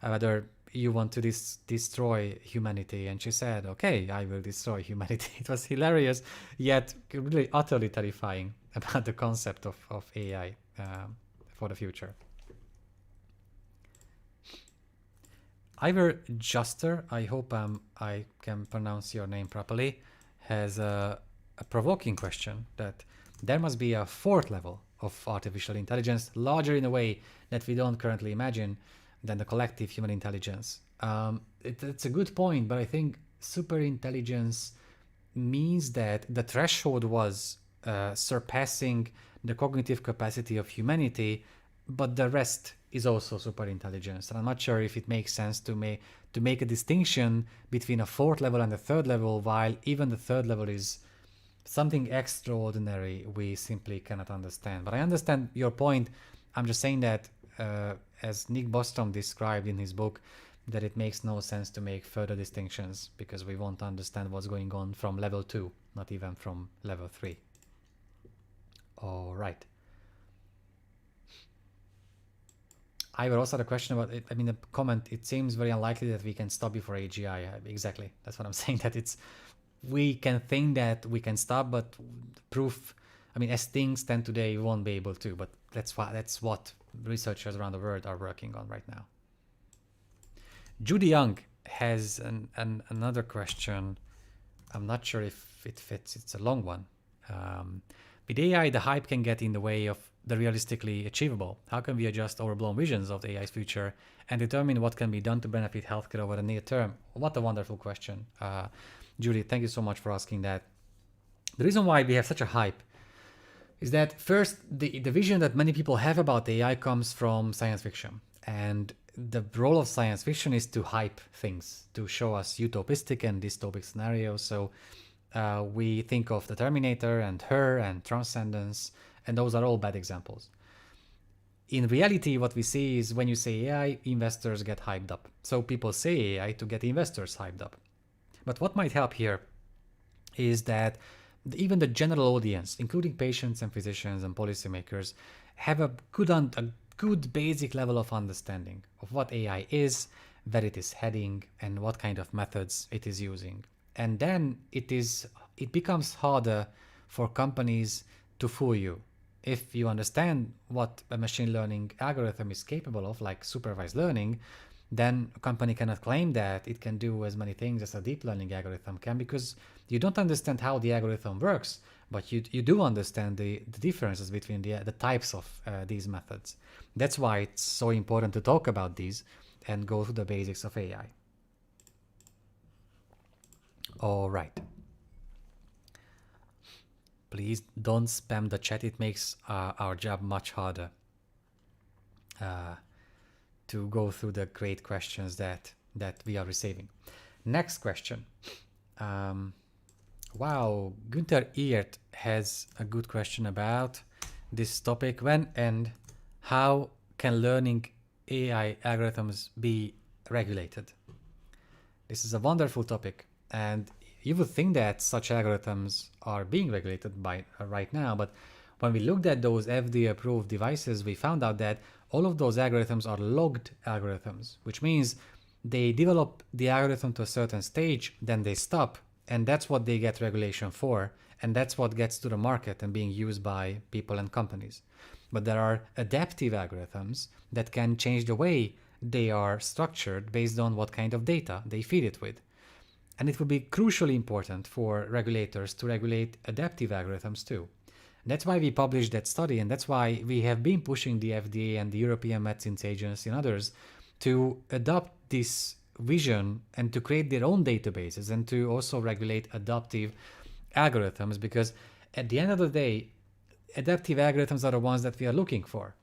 whether you want to destroy humanity, and she said, okay, I will destroy humanity. It was hilarious, yet really utterly terrifying about the concept of AI for the future. Ivor Juster, I hope I can pronounce your name properly, has a provoking question that there must be a fourth level of artificial intelligence, larger in a way that we don't currently imagine than the collective human intelligence. It's a good point, but I think super intelligence means that the threshold was surpassing the cognitive capacity of humanity, but the rest is also super intelligence. And I'm not sure if it makes sense to make a distinction between a fourth level and a third level, while even the third level is something extraordinary we simply cannot understand. But I understand your point. I'm just saying that as Nick Bostrom described in his book, that it makes no sense to make further distinctions because we won't understand what's going on from level 2, not even from level 3. All right. I will also had a question about it. I mean, the comment, it seems very unlikely that we can stop before AGI. Exactly. That's what I'm saying, that we can think that we can stop, but proof, I mean, as things stand today, we won't be able to, but that's what researchers around the world are working on right now. Judy Young has another question. I'm not sure if it fits. It's a long one. With AI, the hype can get in the way of the realistically achievable. How can we adjust overblown visions of the AI's future and determine what can be done to benefit healthcare over the near term? What a wonderful question. Judy, thank you so much for asking that. The reason why we have such a hype is that first, the vision that many people have about AI comes from science fiction. And the role of science fiction is to hype things, to show us utopistic and dystopic scenarios. So we think of the Terminator and Her and Transcendence, and those are all bad examples. In reality, what we see is when you say AI, investors get hyped up. So people say AI to get investors hyped up. But what might help here is that even the general audience, including patients and physicians and policymakers, have a good basic level of understanding of what AI is, where it is heading, and what kind of methods it is using. And then it becomes harder for companies to fool you. If you understand what a machine learning algorithm is capable of, like supervised learning, then a company cannot claim that it can do as many things as a deep learning algorithm can, because you don't understand how the algorithm works, but you do understand the differences between the types of these methods. That's why it's so important to talk about these and go through the basics of AI. All right. Please don't spam the chat. It makes our job much harder to go through the great questions that we are receiving. Next question. Wow, Günther Eert has a good question about this topic. When and how can learning AI algorithms be regulated? This is a wonderful topic, and you would think that such algorithms are being regulated by right now, but when we looked at those FDA-approved devices, we found out that all of those algorithms are logged algorithms, which means they develop the algorithm to a certain stage, then they stop, and that's what they get regulation for, and that's what gets to the market and being used by people and companies. But there are adaptive algorithms that can change the way they are structured based on what kind of data they feed it with. And it would be crucially important for regulators to regulate adaptive algorithms too. That's why we published that study, and that's why we have been pushing the FDA and the European Medicines Agency and others to adopt this vision and to create their own databases and to also regulate adaptive algorithms, because at the end of the day, adaptive algorithms are the ones that we are looking for.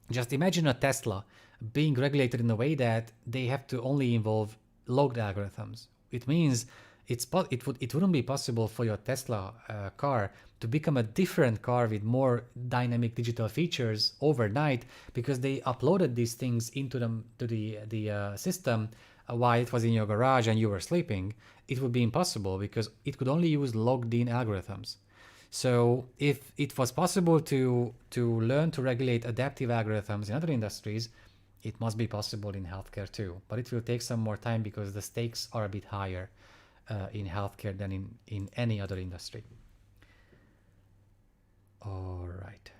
Just imagine a Tesla being regulated in a way that they have to only involve logged algorithms. It means it wouldn't be possible for your Tesla car to become a different car with more dynamic digital features overnight, because they uploaded these things into the system while it was in your garage and you were sleeping. It would be impossible because it could only use logged in algorithms. So if it was possible to learn to regulate adaptive algorithms in other industries, it must be possible in healthcare too. But it will take some more time because the stakes are a bit higher in healthcare than in any other industry. All right.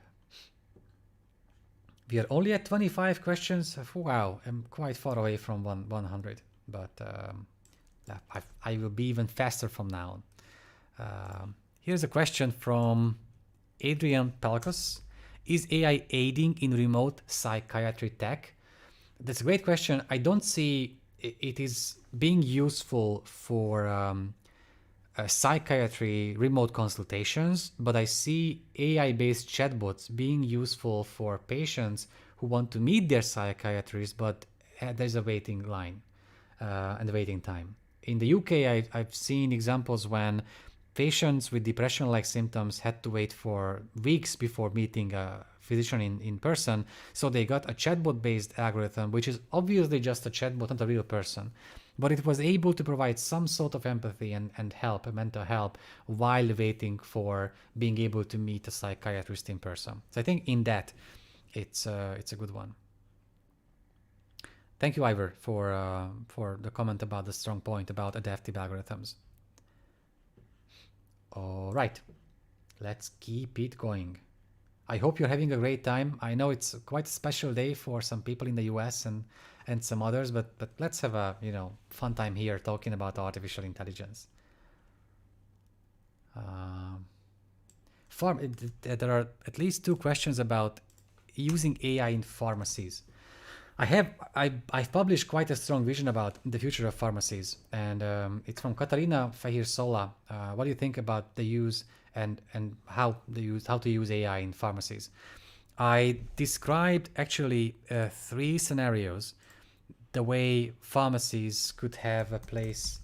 We are only at 25 questions. Wow, I'm quite far away from 100, but I will be even faster from now on. Here's a question from Adrian Pelkos. Is AI aiding in remote psychiatry tech? That's a great question. I don't see it is being useful for psychiatry remote consultations, but I see AI-based chatbots being useful for patients who want to meet their psychiatrist, but there's a waiting line and a waiting time. In the UK, I've seen examples when patients with depression-like symptoms had to wait for weeks before meeting a physician in person, so they got a chatbot-based algorithm, which is obviously just a chatbot, not a real person. But it was able to provide some sort of empathy and help, mental help, while waiting for being able to meet a psychiatrist in person. So I think in that, it's a good one. Thank you, Ivor, for the comment about the strong point about adaptive algorithms. All right, let's keep it going. I hope you're having a great time. I know it's quite a special day for some people in the US and some others, but let's have a fun time here talking about artificial intelligence. There are at least 2 questions about using AI in pharmacies. I've published quite a strong vision about the future of pharmacies, and it's from Katarina Fehir-Sola. What do you think about the use and how to use AI in pharmacies? I described actually 3 scenarios, the way pharmacies could have a place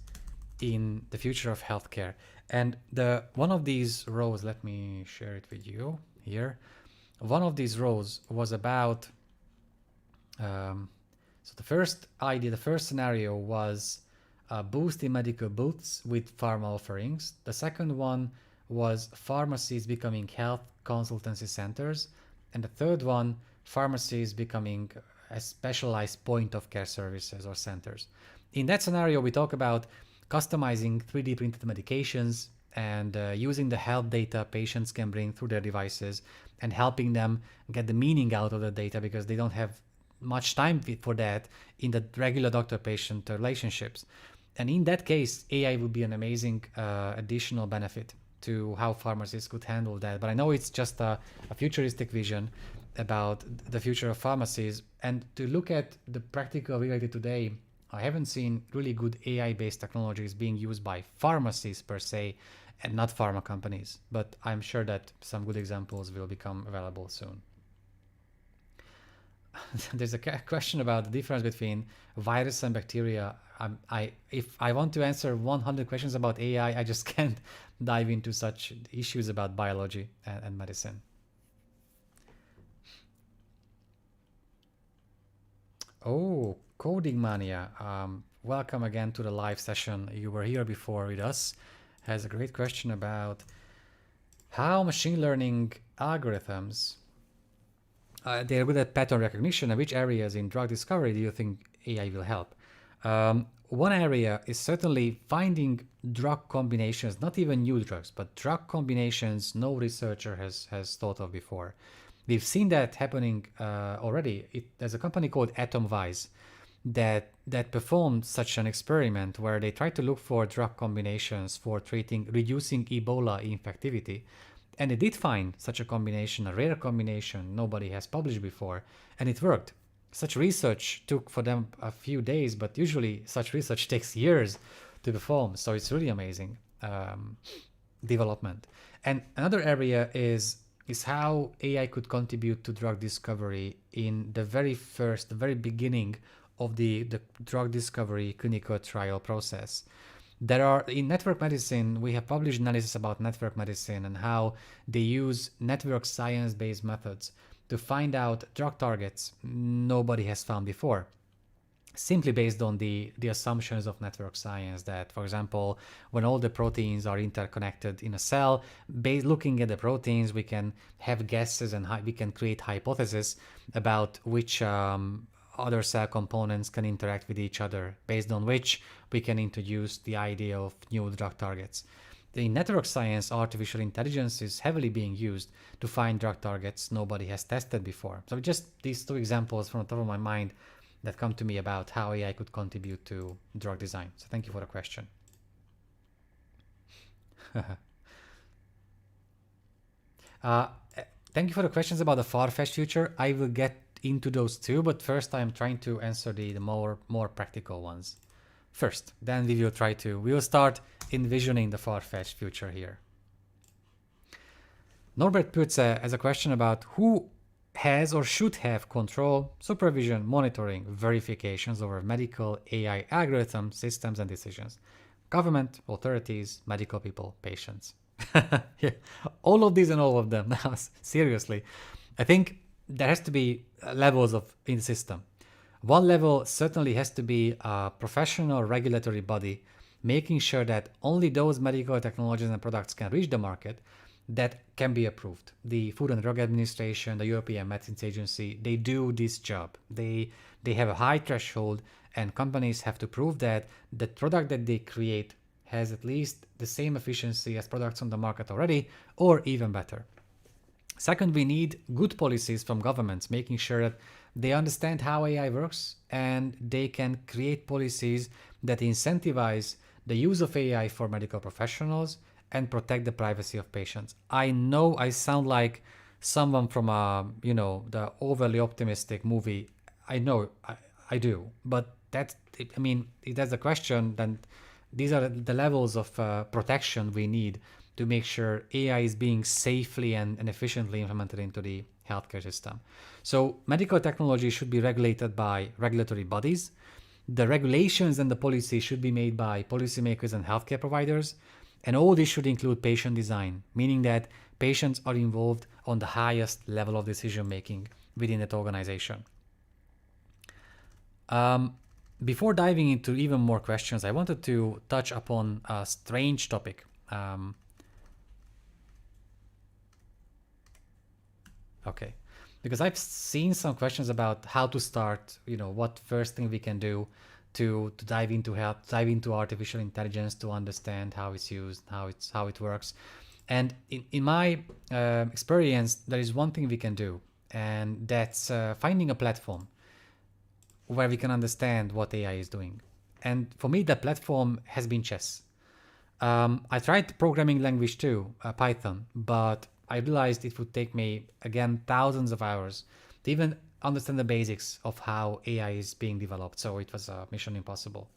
in the future of healthcare. And one of these rows, let me share it with you here. One of these rows was about so the first idea, the first scenario was a boost in medical booths with pharma offerings. The second one was pharmacies becoming health consultancy centers. And the third one, pharmacies becoming a specialized point of care services or centers. In that scenario, we talk about customizing 3D printed medications and using the health data patients can bring through their devices and helping them get the meaning out of the data because they don't have much time for that in the regular doctor-patient relationships. And in that case, AI would be an amazing additional benefit to how pharmacists could handle that. But I know it's just a futuristic vision about the future of pharmacies. And to look at the practical reality today, I haven't seen really good AI-based technologies being used by pharmacies per se, and not pharma companies. But I'm sure that some good examples will become available soon. There's a question about the difference between virus and bacteria. If I want to answer 100 questions about AI, I just can't dive into such issues about biology and medicine. Oh, Coding Mania. Welcome again to the live session. You were here before with us. Has a great question about how machine learning algorithms they're good at pattern recognition, and which areas in drug discovery do you think AI will help? One area is certainly finding drug combinations, not even new drugs, but drug combinations no researcher has thought of before. We've seen that happening already. There's a company called Atomwise that performed such an experiment where they tried to look for drug combinations for reducing Ebola infectivity. And they did find such a combination, a rare combination nobody has published before, and it worked. Such research took for them a few days, but usually such research takes years to perform. So it's really amazing development. And another area is how AI could contribute to drug discovery in the very beginning of the drug discovery clinical trial process. In network medicine, we have published analysis about network medicine and how they use network science-based methods to find out drug targets nobody has found before, simply based on the assumptions of network science that, for example, when all the proteins are interconnected in a cell, looking at the proteins, we can have guesses and we can create hypotheses about which other cell components can interact with each other, based on which we can introduce the idea of new drug targets. In network science, artificial intelligence is heavily being used to find drug targets nobody has tested before. So just these two examples from the top of my mind that come to me about how AI could contribute to drug design. So thank you for the question. Thank you for the questions about the far-fetched future. I will get into those too, but first I'm trying to answer the more practical ones first. Then we will start envisioning the far-fetched future here. Norbert puts as a question about who has or should have control, supervision, monitoring, verifications over medical AI algorithms, systems, and decisions. Government, authorities, medical people, patients. Yeah. All of these and all of them. Now, seriously, I think there has to be levels in the system. One level certainly has to be a professional regulatory body, making sure that only those medical technologies and products can reach the market that can be approved. The Food and Drug Administration, the European Medicines Agency, they do this job. They have a high threshold, and companies have to prove that the product that they create has at least the same efficiency as products on the market already, or even better. Second, we need good policies from governments, making sure that they understand how AI works and they can create policies that incentivize the use of AI for medical professionals and protect the privacy of patients. I know I sound like someone from the overly optimistic movie. I know I do, but if that's the question, then these are the levels of protection we need to make sure AI is being safely and efficiently implemented into the healthcare system. So medical technology should be regulated by regulatory bodies. The regulations and the policy should be made by policymakers and healthcare providers. And all this should include patient design, meaning that patients are involved on the highest level of decision making within that organization. Before diving into even more questions, I wanted to touch upon a strange topic. Okay, because I've seen some questions about how to start, what first thing we can do to dive into artificial intelligence, to understand how it's used, how it works. And in my experience, there is one thing we can do, and that's finding a platform where we can understand what AI is doing. And for me, that platform has been chess. I tried programming language too, Python, but I realized it would take me, again, thousands of hours to even understand the basics of how AI is being developed. So it was a mission impossible.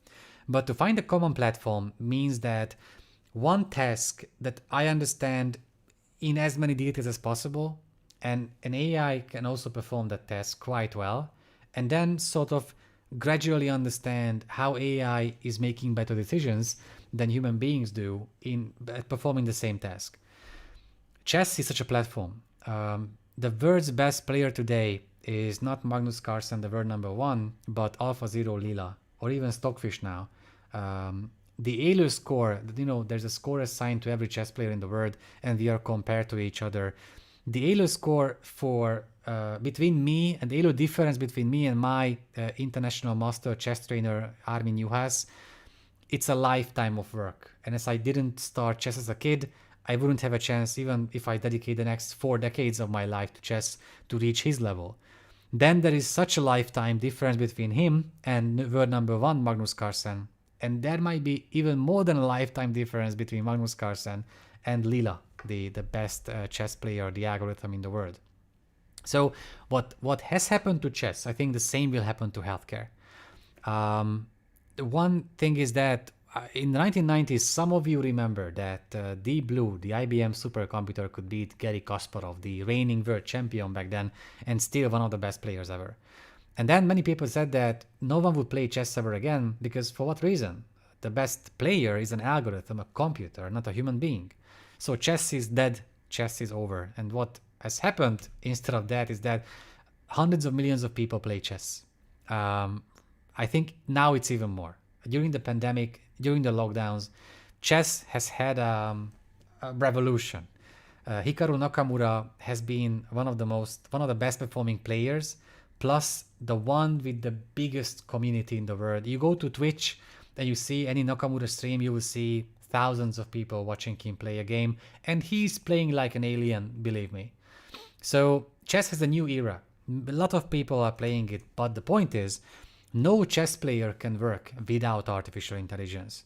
But to find a common platform means that one task that I understand in as many details as possible, and an AI can also perform that task quite well, and then sort of gradually understand how AI is making better decisions than human beings do in performing the same task. Chess is such a platform. The world's best player today is not Magnus Carlsen, the world number one, but AlphaZero Lila, or even Stockfish now. The ELO score, there's a score assigned to every chess player in the world, and we are compared to each other. The ELO score for between me and the ELO difference between me and my international master chess trainer Armin Juhas, it's a lifetime of work. And as I didn't start chess as a kid, I wouldn't have a chance, even if I dedicate the next 4 decades of my life to chess, to reach his level. Then there is such a lifetime difference between him and world number one Magnus Carlsen. And there might be even more than a lifetime difference between Magnus Carlsen and Lila, the best chess player, the algorithm in the world. So what has happened to chess, I think the same will happen to healthcare. One thing is that in the 1990s, some of you remember that Deep Blue, the IBM supercomputer, could beat Garry Kasparov, the reigning world champion back then, and still one of the best players ever. And then many people said that no one would play chess ever again, because for what reason? The best player is an algorithm, a computer, not a human being. So chess is dead, chess is over. And what has happened instead of that is that hundreds of millions of people play chess. I think now it's even more. During the pandemic, during the lockdowns, chess has had a revolution. Hikaru Nakamura has been one of the best performing players, plus the one with the biggest community in the world. You go to Twitch and you see any Nakamura stream, you will see thousands of people watching him play a game, and he's playing like an alien, believe me. So chess has a new era. A lot of people are playing it, but the point is, no chess player can work without artificial intelligence.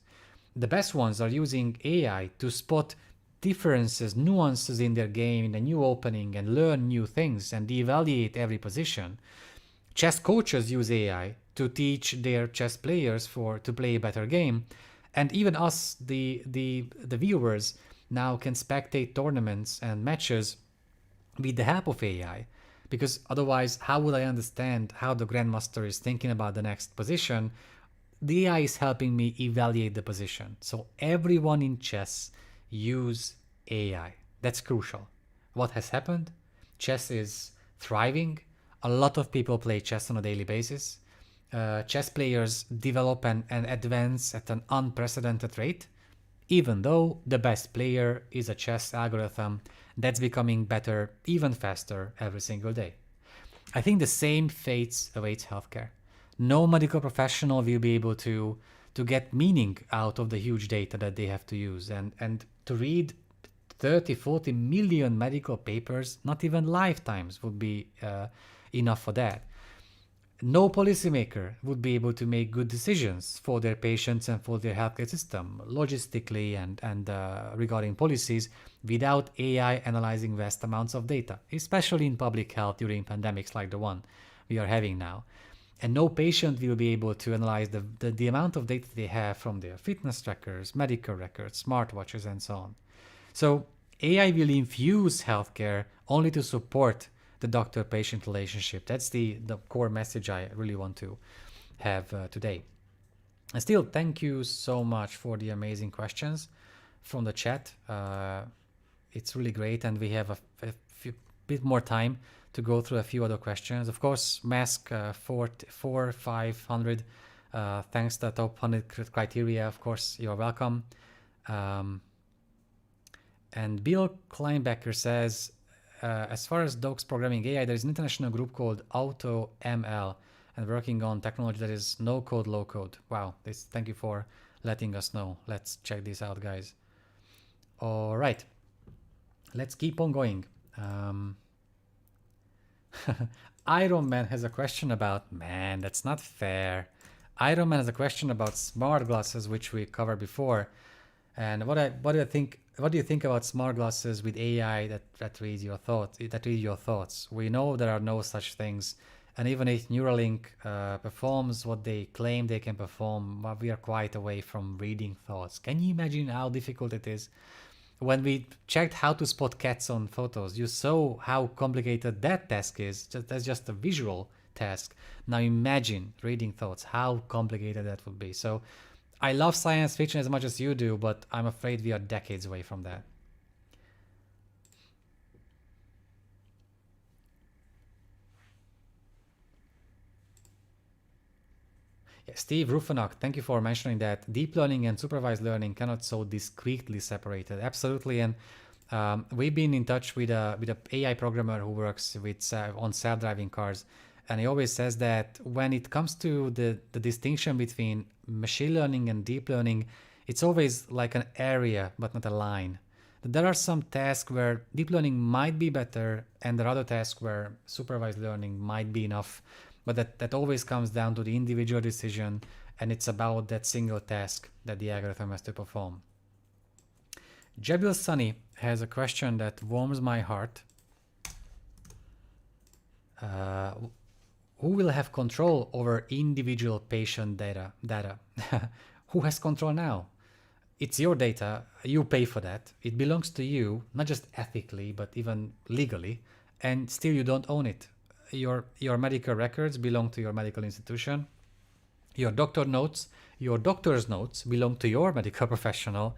The best ones are using AI to spot differences, nuances in their game, in a new opening, and learn new things and evaluate every position. Chess coaches use AI to teach their chess players to play a better game. And even us, the viewers, now can spectate tournaments and matches with the help of AI. Because otherwise, how would I understand how the grandmaster is thinking about the next position? The AI is helping me evaluate the position. So everyone in chess use AI. That's crucial. What has happened? Chess is thriving. A lot of people play chess on a daily basis. Chess players develop and advance at an unprecedented rate, even though the best player is a chess algorithm that's becoming better even faster every single day. I think the same fate awaits healthcare. No medical professional will be able to get meaning out of the huge data that they have to use, and to read 30-40 million medical papers, not even lifetimes would be enough for that. No policymaker would be able to make good decisions for their patients and for their healthcare system, logistically and regarding policies, without AI analyzing vast amounts of data, especially in public health during pandemics like the one we are having now. And no patient will be able to analyze the amount of data they have from their fitness trackers, medical records, smartwatches, and so on. So AI will infuse healthcare only to support the doctor-patient relationship. That's the core message I really want to have today. And still, thank you so much for the amazing questions from the chat. It's really great, and we have a bit more time to go through a few other questions. Of course, Mask 500. Thanks to the top 100 criteria. Of course, you're welcome. And Bill Kleinbecker says, as far as dogs programming AI, there is an international group called AutoML and working on technology that is no code, low code. Wow, thank you for letting us know. Let's check this out, guys. All right, let's keep on going. Iron Man has a question about, man, that's not fair. Iron Man has a question about smart glasses, which we covered before. And what do you think? What do you think about smart glasses with AI that reads your thoughts? That read your thoughts. We know there are no such things, and even if Neuralink performs what they claim they can perform, we are quite away from reading thoughts. Can you imagine how difficult it is? When we checked how to spot cats on photos, you saw how complicated that task is. That's just a visual task. Now imagine reading thoughts, how complicated that would be. So I love science fiction as much as you do, but I'm afraid we are decades away from that. Yeah, Steve Rufinok, thank you for mentioning that deep learning and supervised learning cannot so discreetly separated. Absolutely, and we've been in touch with a AI programmer who works with on self-driving cars, and he always says that when it comes to the distinction between machine learning and deep learning, it's always like an area but not a line. There are some tasks where deep learning might be better, and there are other tasks where supervised learning might be enough. But that always comes down to the individual decision, and it's about that single task that the algorithm has to perform. Jabil Sunny has a question that warms my heart. Who will have control over individual patient data? Who has control now? It's your data. You pay for that. It belongs to you, not just ethically, but even legally, and still you don't own it. Your medical records belong to your medical institution. Your doctor's notes belong to your medical professional.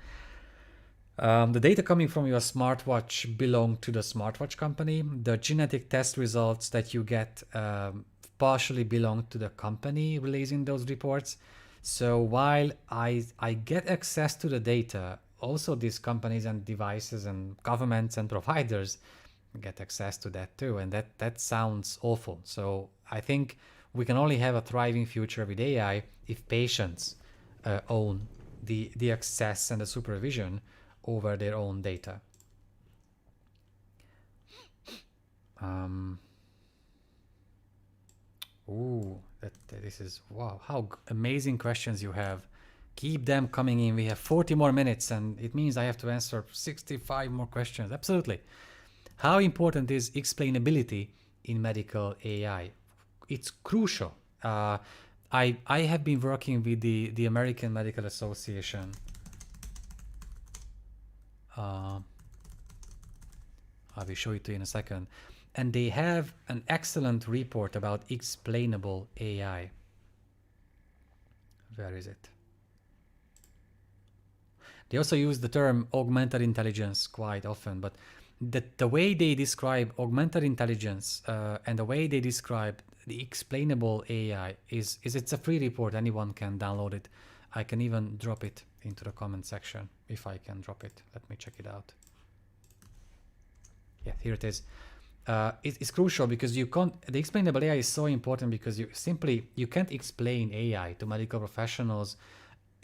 The data coming from your smartwatch belong to the smartwatch company. The genetic test results that you get partially belong to the company releasing those reports. So while I get access to the data, also these companies and devices and governments and providers get access to that too, and that sounds awful. So I think we can only have a thriving future with AI if patients own the access and the supervision over their own data. This is, wow, how amazing questions you have. Keep them coming in. We have 40 more minutes, and it means I have to answer 65 more questions. Absolutely. How important is explainability in medical AI? It's crucial. I have been working with the American Medical Association. I will show it to you in a second. And they have an excellent report about explainable AI. Where is it? They also use the term augmented intelligence quite often, but the way they describe augmented intelligence and the way they describe the explainable AI is it's a free report. Anyone can download it. I can even drop it into the comment section if I can drop it. Let me check it out. Yeah, here it is. It's crucial because the explainable AI is so important because you can't explain AI to medical professionals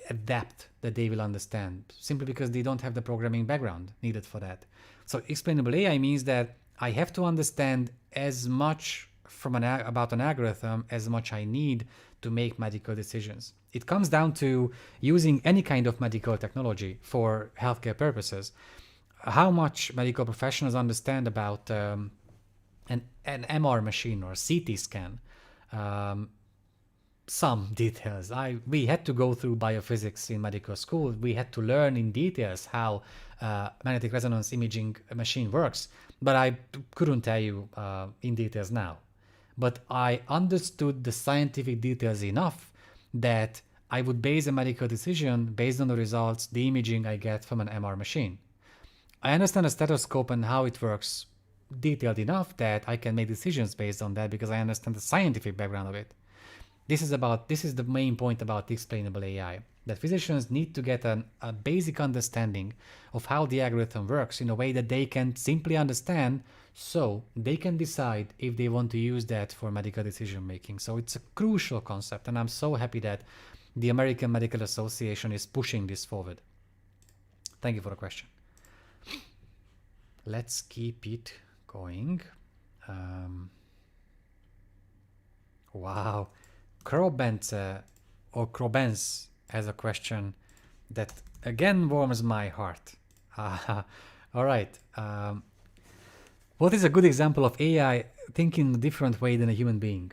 at depth that they will understand, simply because they don't have the programming background needed for that. So explainable AI means that I have to understand as much about an algorithm as much I need to make medical decisions. It comes down to using any kind of medical technology for healthcare purposes. How much medical professionals understand about an MR machine or a CT scan. Some details. We had to go through biophysics in medical school. We had to learn in details how magnetic resonance imaging machine works, but I couldn't tell you in details now. But I understood the scientific details enough that I would base a medical decision based on the results, the imaging I get from an MR machine. I understand a stethoscope and how it works detailed enough that I can make decisions based on that because I understand the scientific background of it. This is the main point about explainable AI, that physicians need to get a basic understanding of how the algorithm works in a way that they can simply understand, so they can decide if they want to use that for medical decision making. So it's a crucial concept, and I'm so happy that the American Medical Association is pushing this forward. Thank you for the question. Let's keep it going. Wow. Krobent or Krobens has a question that again warms my heart. All right. What is a good example of AI thinking a different way than a human being?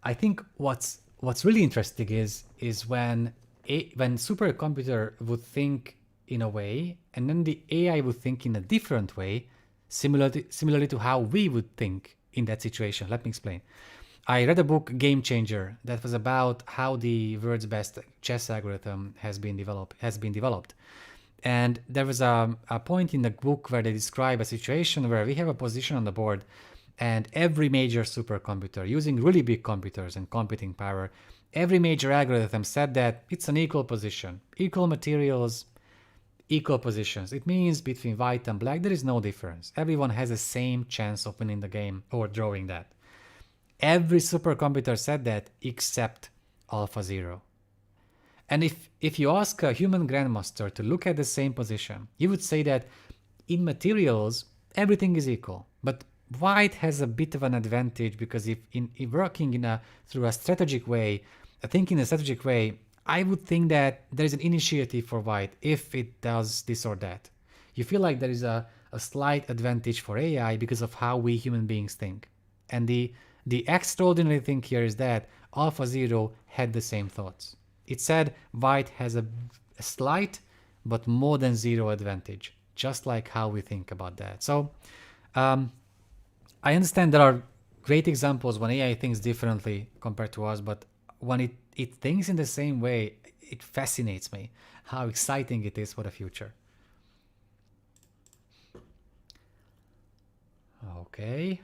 I think what's really interesting is when supercomputer would think in a way, and then the AI would think in a different way, similarly to how we would think in that situation. Let me explain. I read a book, Game Changer, that was about how the world's best chess algorithm has been developed. And there was a point in the book where they describe a situation where we have a position on the board and every major supercomputer using really big computers and computing power, every major algorithm said that it's an equal position, equal materials, equal positions. It means between white and black, there is no difference. Everyone has the same chance of winning the game or drawing that. Every supercomputer said that except AlphaZero. And if you ask a human grandmaster to look at the same position, he would say that in materials, everything is equal. But white has a bit of an advantage because if working through a strategic way, thinking in a strategic way, I would think that there is an initiative for white if it does this or that. You feel like there is a slight advantage for AI because of how we human beings think. And the extraordinary thing here is that AlphaZero had the same thoughts. It said white has a slight but more than zero advantage, just like how we think about that. So I understand there are great examples when AI thinks differently compared to us, but when it thinks in the same way, it fascinates me how exciting it is for the future. Okay.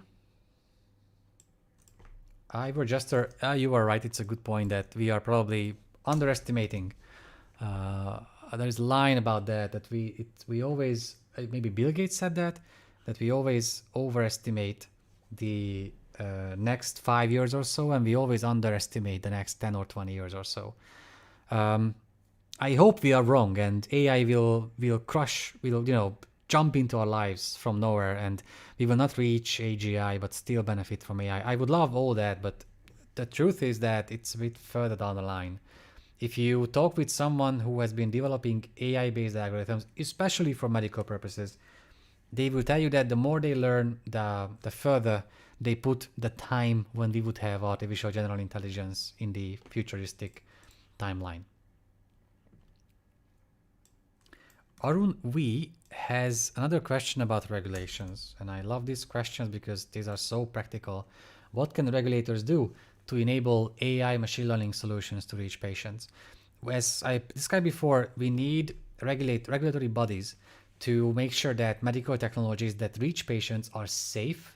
Ivor Jester, you are right. It's a good point that we are probably underestimating. There is a line about that we always, maybe Bill Gates said that we always overestimate the next 5 years or so, and we always underestimate the next 10 or 20 years or so. I hope we are wrong, and AI will jump into our lives from nowhere, and we will not reach AGI but still benefit from AI. I would love all that, but the truth is that it's a bit further down the line. If you talk with someone who has been developing AI-based algorithms, especially for medical purposes, they will tell you that the more they learn, the further they put the time when we would have artificial general intelligence in the futuristic timeline. Arun V has another question about regulations, and I love these questions because these are so practical. What can regulators do to enable AI machine learning solutions to reach patients? As I described before, we need regulatory bodies to make sure that medical technologies that reach patients are safe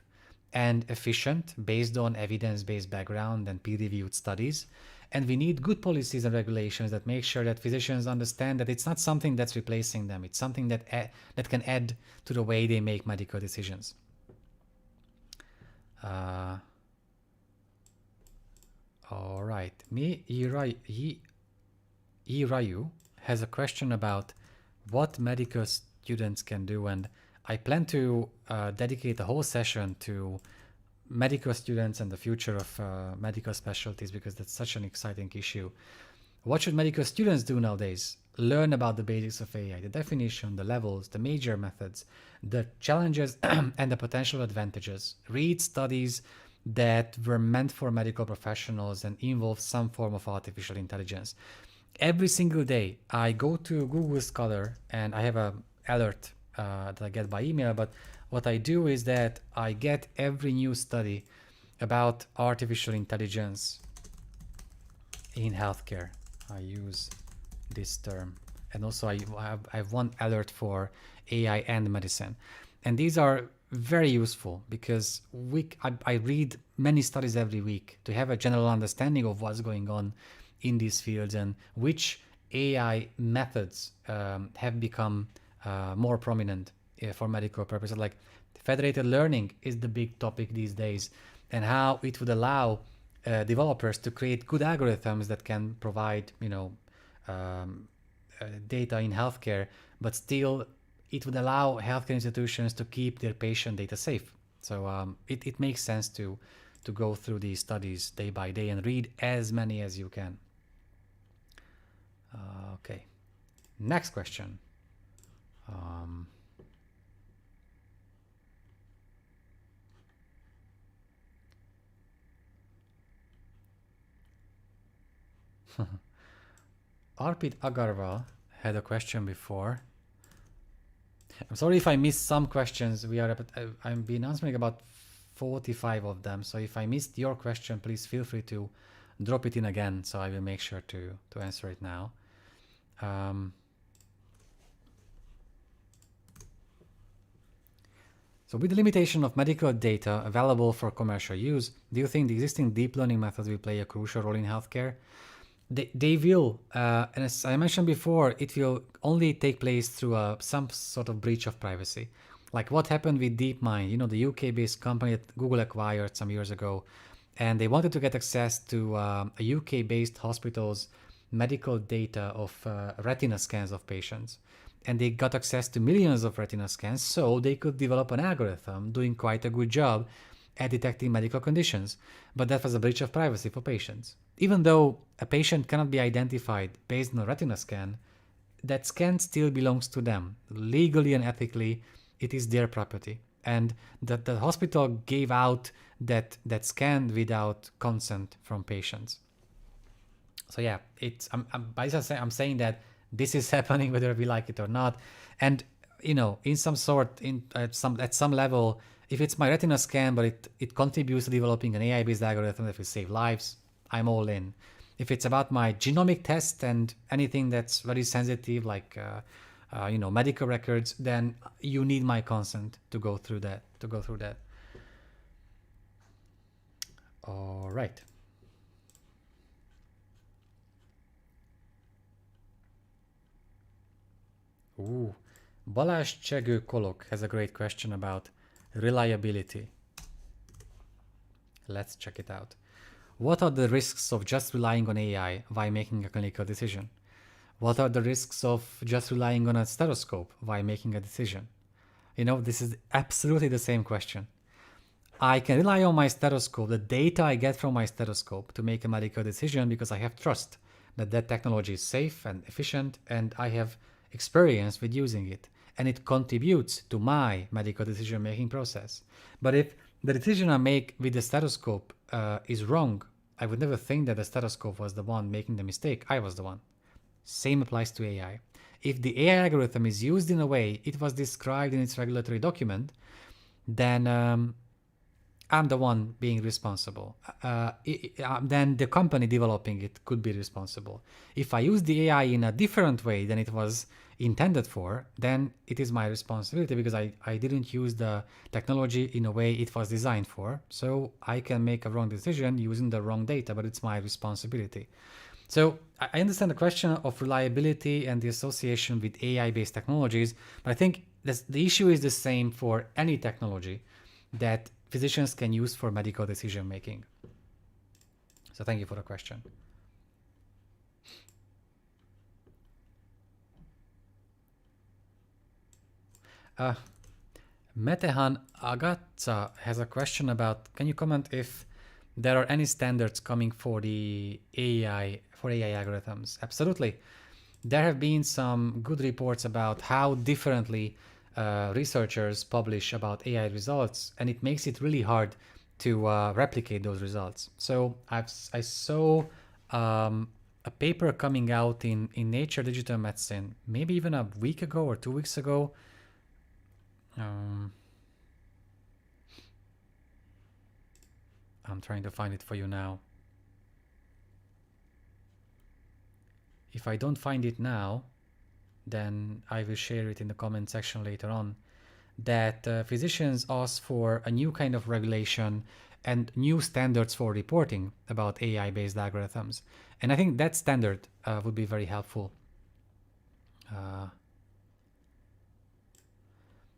and efficient based on evidence-based background and peer-reviewed studies. And we need good policies and regulations that make sure that physicians understand that it's not something that's replacing them. It's something that can add to the way they make medical decisions. All right. Irayu has a question about what medical students can do, and I plan to dedicate a whole session to medical students and the future of medical specialties because that's such an exciting issue. What should medical students do nowadays? Learn about the basics of AI, the definition, the levels, the major methods, the challenges and the potential advantages. Read studies that were meant for medical professionals and involve some form of artificial intelligence. Every single day I go to Google Scholar and I have an alert that I get by email, but what I do is that I get every new study about artificial intelligence in healthcare. I use this term. And also I have one alert for AI and medicine. And these are very useful because I read many studies every week to have a general understanding of what's going on in these fields and which AI methods have become more prominent for medical purposes. Like federated learning is the big topic these days, and how it would allow developers to create good algorithms that can provide, data in healthcare, but still it would allow healthcare institutions to keep their patient data safe. So it makes sense to to go through these studies day by day and read as many as you can. Okay, next question. Arpit Agarwal had a question before. I'm sorry if I missed some questions. I've been answering about 45 of them. So if I missed your question, please feel free to drop it in again. So I will make sure to answer it now. So with the limitation of medical data available for commercial use, do you think the existing deep learning methods will play a crucial role in healthcare? They will, and as I mentioned before, it will only take place through some sort of breach of privacy. Like what happened with DeepMind, you know, the UK-based company that Google acquired some years ago, and they wanted to get access to a UK-based hospital's medical data of retina scans of patients. And they got access to millions of retina scans, so they could develop an algorithm doing quite a good job at detecting medical conditions. But that was a breach of privacy for patients. Even though a patient cannot be identified based on a retina scan, that scan still belongs to them. Legally and ethically, it is their property. And that the hospital gave out that scan without consent from patients. So yeah, I'm saying that this is happening whether we like it or not. And you know, in some sort, at some level, if it's my retina scan, but it contributes to developing an AI-based algorithm that will save lives, I'm all in. If it's about my genomic test and anything that's very sensitive, like you know, medical records, then you need my consent to go through that. All right. Ooh, Balázs Csegő Kolok has a great question about reliability. Let's check it out. What are the risks of just relying on AI while making a clinical decision? What are the risks of just relying on a stethoscope while making a decision? You know, this is absolutely the same question. I can rely on my stethoscope, the data I get from my stethoscope, to make a medical decision because I have trust that that technology is safe and efficient, and I have experience with using it, and it contributes to my medical decision-making process. But if the decision I make with the stethoscope is wrong, I would never think that the stethoscope was the one making the mistake. I was the one. Same applies to AI. If the AI algorithm is used in a way it was described in its regulatory document, then I'm the one being responsible. Then the company developing it could be responsible. If I use the AI in a different way than it was intended for, then it is my responsibility because I didn't use the technology in a way it was designed for. So I can make a wrong decision using the wrong data, but it's my responsibility. So I understand the question of reliability and the association with AI-based technologies, but I think the issue is the same for any technology that physicians can use for medical decision making. So thank you for the question. Metehan Agatha has a question about, can you comment if there are any standards coming for the AI algorithms? Absolutely. There have been some good reports about how differently researchers publish about AI results, and it makes it really hard to replicate those results. So I saw a paper coming out in Nature Digital Medicine, maybe even a week ago or 2 weeks ago. I'm trying to find it for you now. If I don't find it now, then I will share it in the comment section later on, that physicians ask for a new kind of regulation and new standards for reporting about AI-based algorithms. And I think that standard would be very helpful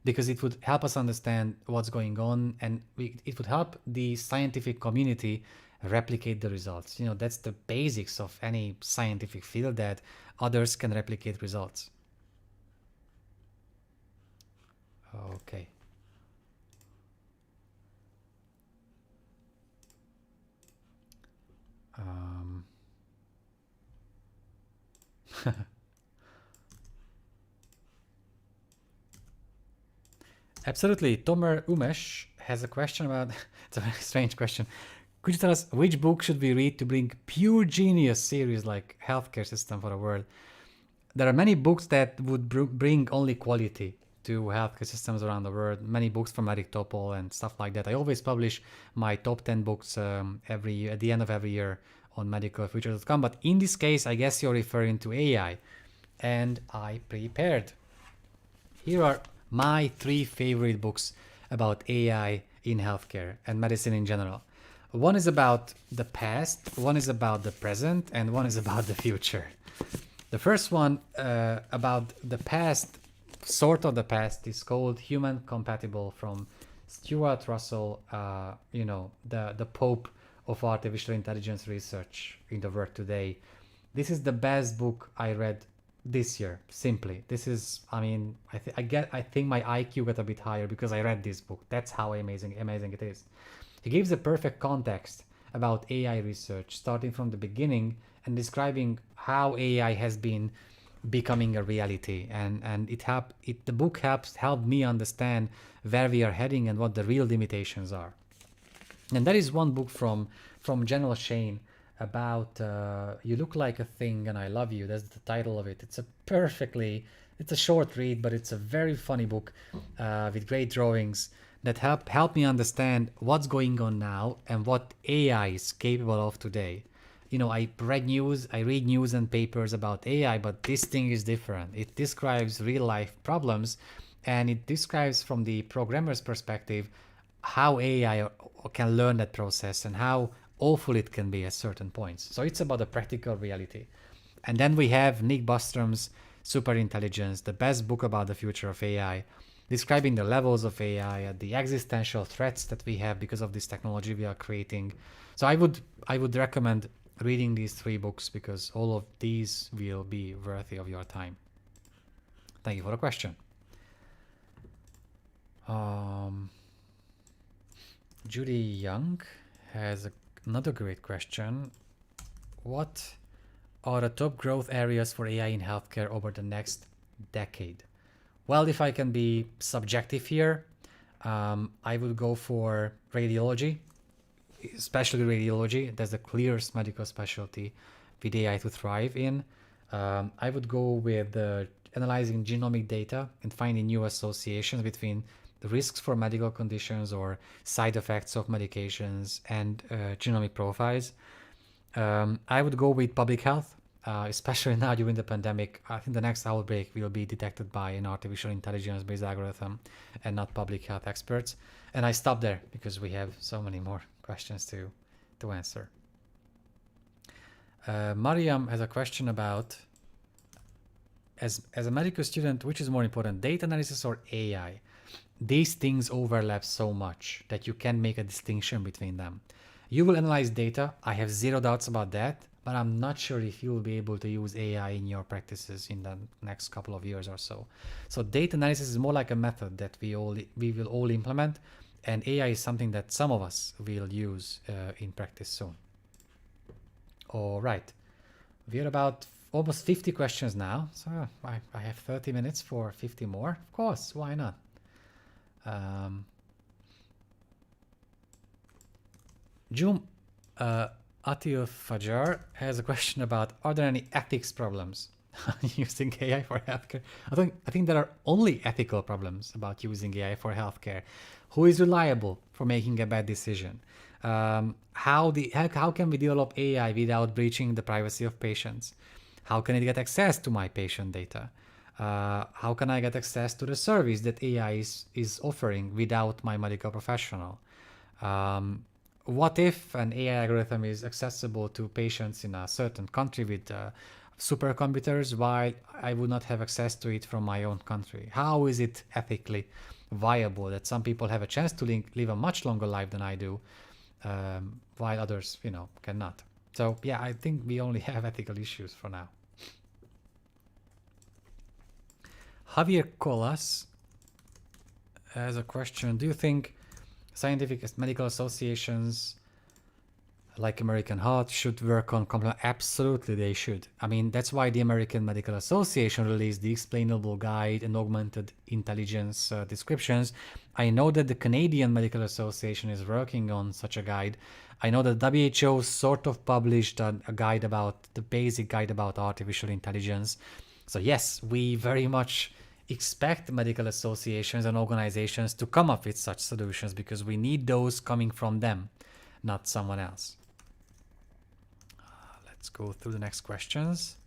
because it would help us understand what's going on, and it would help the scientific community replicate the results. You know, that's the basics of any scientific field, that others can replicate results. Okay. Absolutely. Tomer Umesh has a question about, it's a very strange question. Could you tell us which book should we read to bring pure genius series like healthcare system for the world? There are many books that would bring only quality to healthcare systems around the world. Many books from Eric Topol and stuff like that. I always publish my top 10 books every year, at the end of every year on medicalfuture.com. But in this case, I guess you're referring to AI. And I prepared. Here are my 3 favorite books about AI in healthcare and medicine in general. One is about the past, one is about the present, and one is about the future. The first one about the past, sort of the past, is called Human Compatible from Stuart Russell, the Pope of artificial intelligence research in the world today. This is the best book I read this year, simply. This is, I mean, I think my IQ got a bit higher because I read this book. That's how amazing it is. He gives a perfect context about AI research, starting from the beginning and describing how AI has been becoming a reality, and the book helped me understand where we are heading and what the real limitations are. And that is one book from General Shane about You Look Like a Thing and I Love You. That's the title of it. It's a short read, but it's a very funny book with great drawings that help me understand what's going on now and what AI is capable of today. I read news and papers about AI, but this thing is different. It describes real life problems, and it describes from the programmer's perspective how AI can learn that process and how awful it can be at certain points. So it's about a practical reality. And then we have Nick Bostrom's Superintelligence, the best book about the future of AI, describing the levels of AI, the existential threats that we have because of this technology we are creating. So I would recommend reading these 3 books because all of these will be worthy of your time. Thank you for the question. Judy Young has another great question. What are the top growth areas for AI in healthcare over the next decade? Well, if I can be subjective here, I would go for radiology, especially radiology. That's the clearest medical specialty with AI to thrive in. I would go with analyzing genomic data and finding new associations between the risks for medical conditions or side effects of medications and genomic profiles. I would go with public health, especially now during the pandemic. I think the next outbreak will be detected by an artificial intelligence-based algorithm and not public health experts. And I stop there because we have so many more questions to answer. Mariam has a question about, as a medical student, which is more important, data analysis or AI? These things overlap so much that you can make a distinction between them. You will analyze data. I have zero doubts about that, but I'm not sure if you will be able to use AI in your practices in the next couple of years or so. So data analysis is more like a method that we will all implement, and AI is something that some of us will use in practice soon. All right, we're about almost 50 questions now, so I have 30 minutes for 50 more. Of course, why not? Jum Atil Fajar has a question about, are there any ethics problems using AI for healthcare? I think there are only ethical problems about using AI for healthcare. Who is reliable for making a bad decision? How can we develop AI without breaching the privacy of patients? How can it get access to my patient data? How can I get access to the service that AI is offering without my medical professional? What if an AI algorithm is accessible to patients in a certain country with supercomputers while I would not have access to it from my own country? How is it ethically viable that some people have a chance to live a much longer life than I do, while others, cannot? So yeah, I think we only have ethical issues for now. Javier Colas has a question. Do you think scientific medical associations like American Heart should work on complement. Absolutely, they should. I mean, that's why the American Medical Association released the explainable guide and augmented intelligence descriptions. I know that the Canadian Medical Association is working on such a guide. I know that WHO sort of published a guide about the basic guide about artificial intelligence. So yes, we very much expect medical associations and organizations to come up with such solutions because we need those coming from them, not someone else. Let's go through the next questions.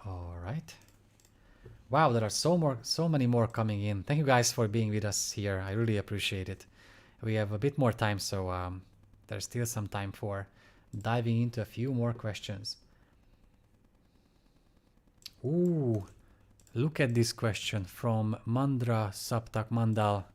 All right. Wow, there are so many more coming in. Thank you guys for being with us here. I really appreciate it. We have a bit more time, so there's still some time for diving into a few more questions. Ooh, look at this question from Mandra Saptak Mandal.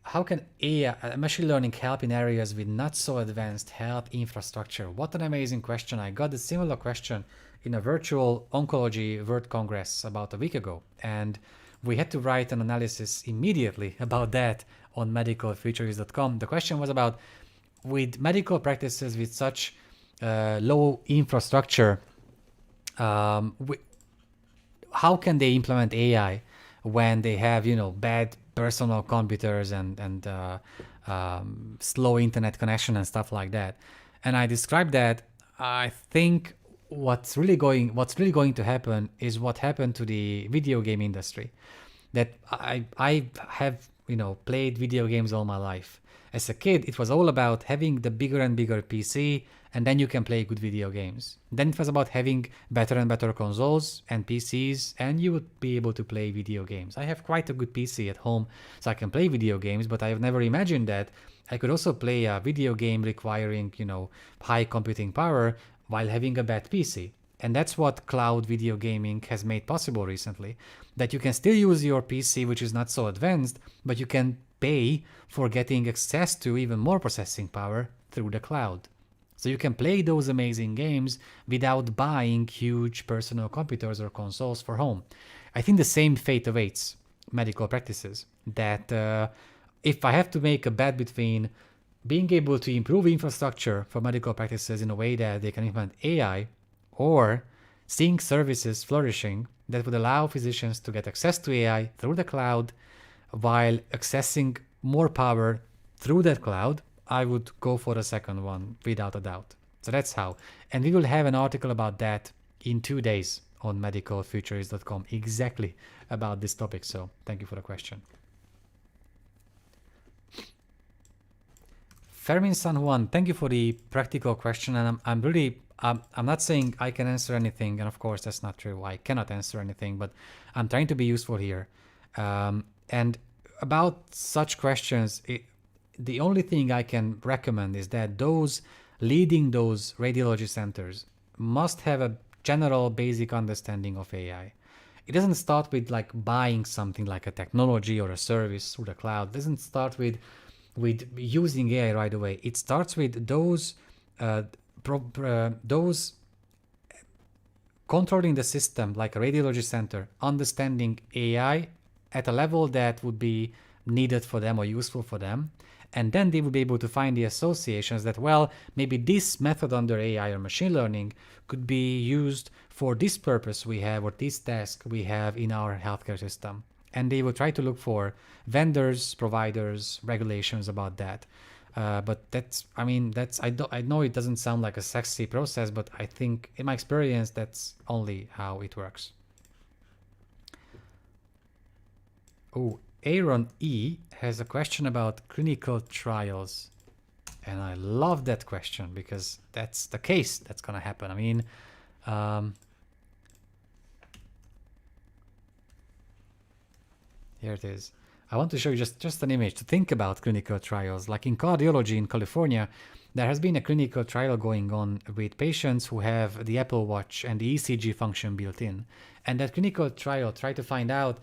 How can AI, machine learning help in areas with not so advanced health infrastructure? What an amazing question. I got a similar question in a virtual oncology World Congress about a week ago, and we had to write an analysis immediately about that on medicalfuturist.com. The question was about, with medical practices with such low infrastructure, how can they implement AI when they have, bad personal computers and slow internet connection and stuff like that? And I described that I think what's really going to happen is what happened to the video game industry. That I have played video games all my life. As a kid, it was all about having the bigger and bigger PC, and then you can play good video games. Then it was about having better and better consoles and PCs, and you would be able to play video games. I have quite a good PC at home, so I can play video games, but I have never imagined that I could also play a video game requiring, high computing power while having a bad PC. And that's what cloud video gaming has made possible recently, that you can still use your PC, which is not so advanced, but you can pay for getting access to even more processing power through the cloud. So you can play those amazing games without buying huge personal computers or consoles for home. I think the same fate awaits medical practices, that if I have to make a bet between being able to improve infrastructure for medical practices in a way that they can implement AI, or seeing services flourishing that would allow physicians to get access to AI through the cloud while accessing more power through that cloud, I would go for the second one without a doubt. So that's how. And we will have an article about that in 2 days on medicalfuturist.com exactly about this topic. So thank you for the question. Fermin San Juan, thank you for the practical question. And I'm not saying I can answer anything. And of course, that's not true. I cannot answer anything, but I'm trying to be useful here. And about such questions, the only thing I can recommend is that those leading those radiology centers must have a general basic understanding of AI. It doesn't start with like buying something like a technology or a service through the cloud. It doesn't start with using AI right away. It starts with those controlling the system like a radiology center, understanding AI at a level that would be needed for them or useful for them. And then they will be able to find the associations that, well, maybe this method under AI or machine learning could be used for this purpose we have or this task we have in our healthcare system. And they will try to look for vendors, providers, regulations about that. But I know it doesn't sound like a sexy process, but I think in my experience, that's only how it works. Oh, Aaron E has a question about clinical trials. And I love that question because that's the case that's going to happen. I mean, here it is. I want to show you just an image to think about clinical trials. Like in cardiology in California, there has been a clinical trial going on with patients who have the Apple Watch and the ECG function built in. And that clinical trial tried to find out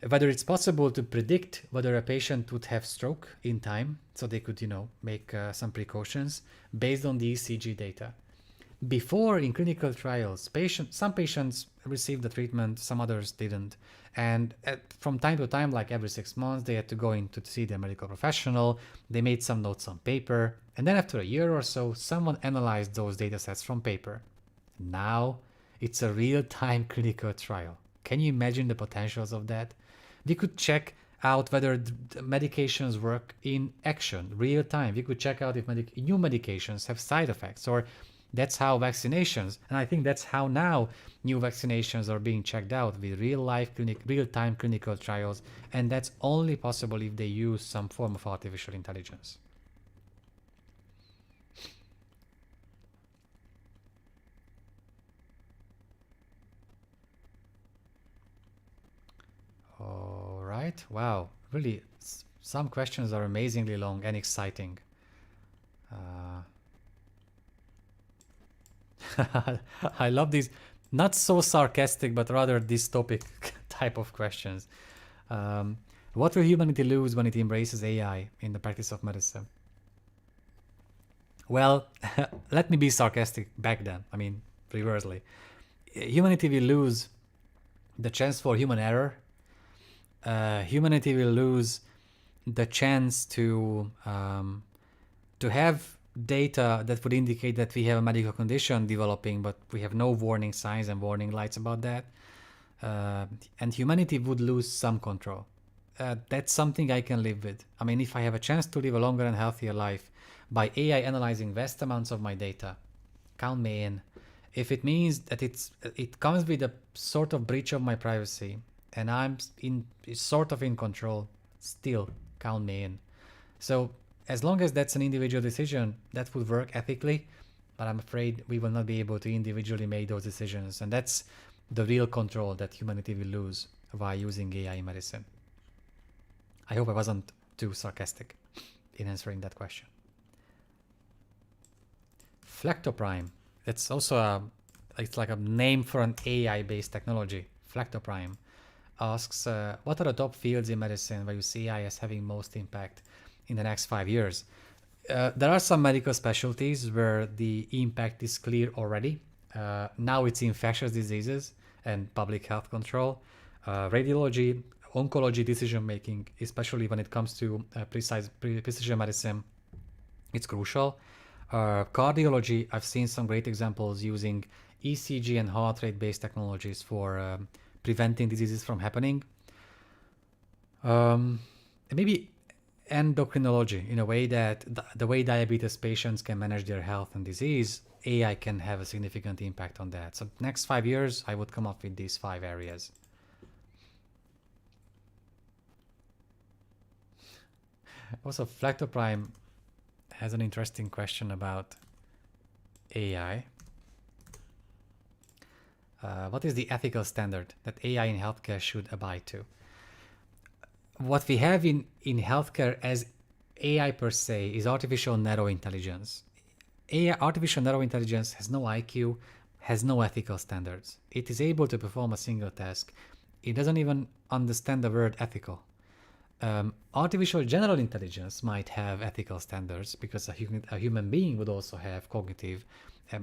whether it's possible to predict whether a patient would have stroke in time, so they could, make some precautions based on the ECG data. Before, in clinical trials, some patients received the treatment, some others didn't. And from time to time, like every 6 months, they had to go in to see their medical professional. They made some notes on paper. And then after a year or so, someone analyzed those data sets from paper. Now it's a real-time clinical trial. Can you imagine the potentials of that? We could check out whether the medications work in action, real time. We could check out if new medications have side effects, or that's how vaccinations, and I think that's how now new vaccinations are being checked out with real-time clinical trials, and that's only possible if they use some form of artificial intelligence. All right. Wow. Really, some questions are amazingly long and exciting. I love these, not so sarcastic, but rather dystopic type of questions. What will humanity lose when it embraces AI in the practice of medicine? Well, let me be sarcastic back then. I mean, reversely. Humanity will lose the chance for human error. Humanity will lose the chance to have data that would indicate that we have a medical condition developing, but we have no warning signs and warning lights about that. And humanity would lose some control. That's something I can live with. I mean, if I have a chance to live a longer and healthier life by AI analyzing vast amounts of my data, count me in. If it means that it comes with a sort of breach of my privacy and I'm sort of in control, still count me in. So as long as that's an individual decision, that would work ethically, but I'm afraid we will not be able to individually make those decisions. And that's the real control that humanity will lose by using AI in medicine. I hope I wasn't too sarcastic in answering that question. Flectoprime. It's also it's like a name for an AI-based technology. Flectoprime asks, what are the top fields in medicine where you see AI as having most impact in the next 5 years? There are some medical specialties where the impact is clear already. Now it's infectious diseases and public health control, radiology, oncology decision making, especially when it comes to precision medicine. It's crucial. Cardiology, I've seen some great examples using ECG and heart rate based technologies for preventing diseases from happening. Maybe endocrinology, in a way that the way diabetes patients can manage their health and disease, AI can have a significant impact on that. So next 5 years, I would come up with these 5 areas. Also, Flectoprime has an interesting question about AI. What is the ethical standard that AI in healthcare should abide to? What we have in healthcare as AI per se is artificial narrow intelligence. Artificial narrow intelligence has no IQ, has no ethical standards. It is able to perform a single task. It doesn't even understand the word ethical. Artificial general intelligence might have ethical standards because a human being would also have cognitive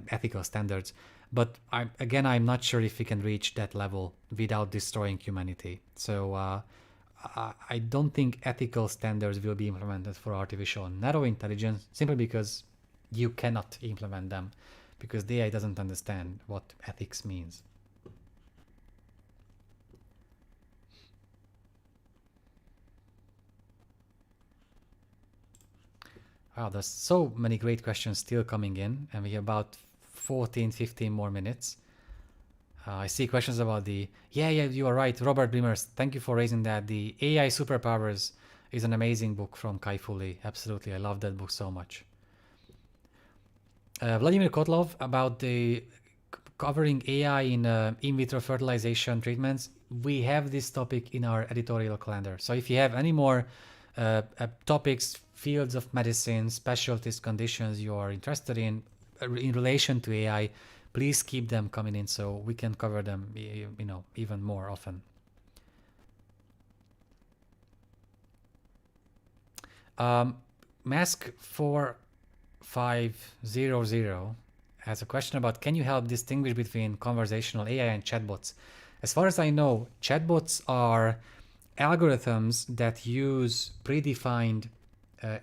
ethical standards. But I'm not sure if we can reach that level without destroying humanity. So I don't think ethical standards will be implemented for artificial narrow intelligence simply because you cannot implement them because the AI doesn't understand what ethics means. Wow, there's so many great questions still coming in, and we have about 14-15 more minutes. I see questions about yeah, you are right, Robert Brimers, thank you for raising that. The AI Superpowers is an amazing book from Kai Fu. Absolutely, I love that book so much. Vladimir Kotlov about the covering AI in vitro fertilization treatments. We have this topic in our editorial calendar. So if you have any more topics, fields of medicine, specialties, conditions you are interested in relation to AI, please keep them coming in so we can cover them, even more often. Mask 4500 has a question about, can you help distinguish between conversational AI and chatbots? As far as I know, chatbots are algorithms that use predefined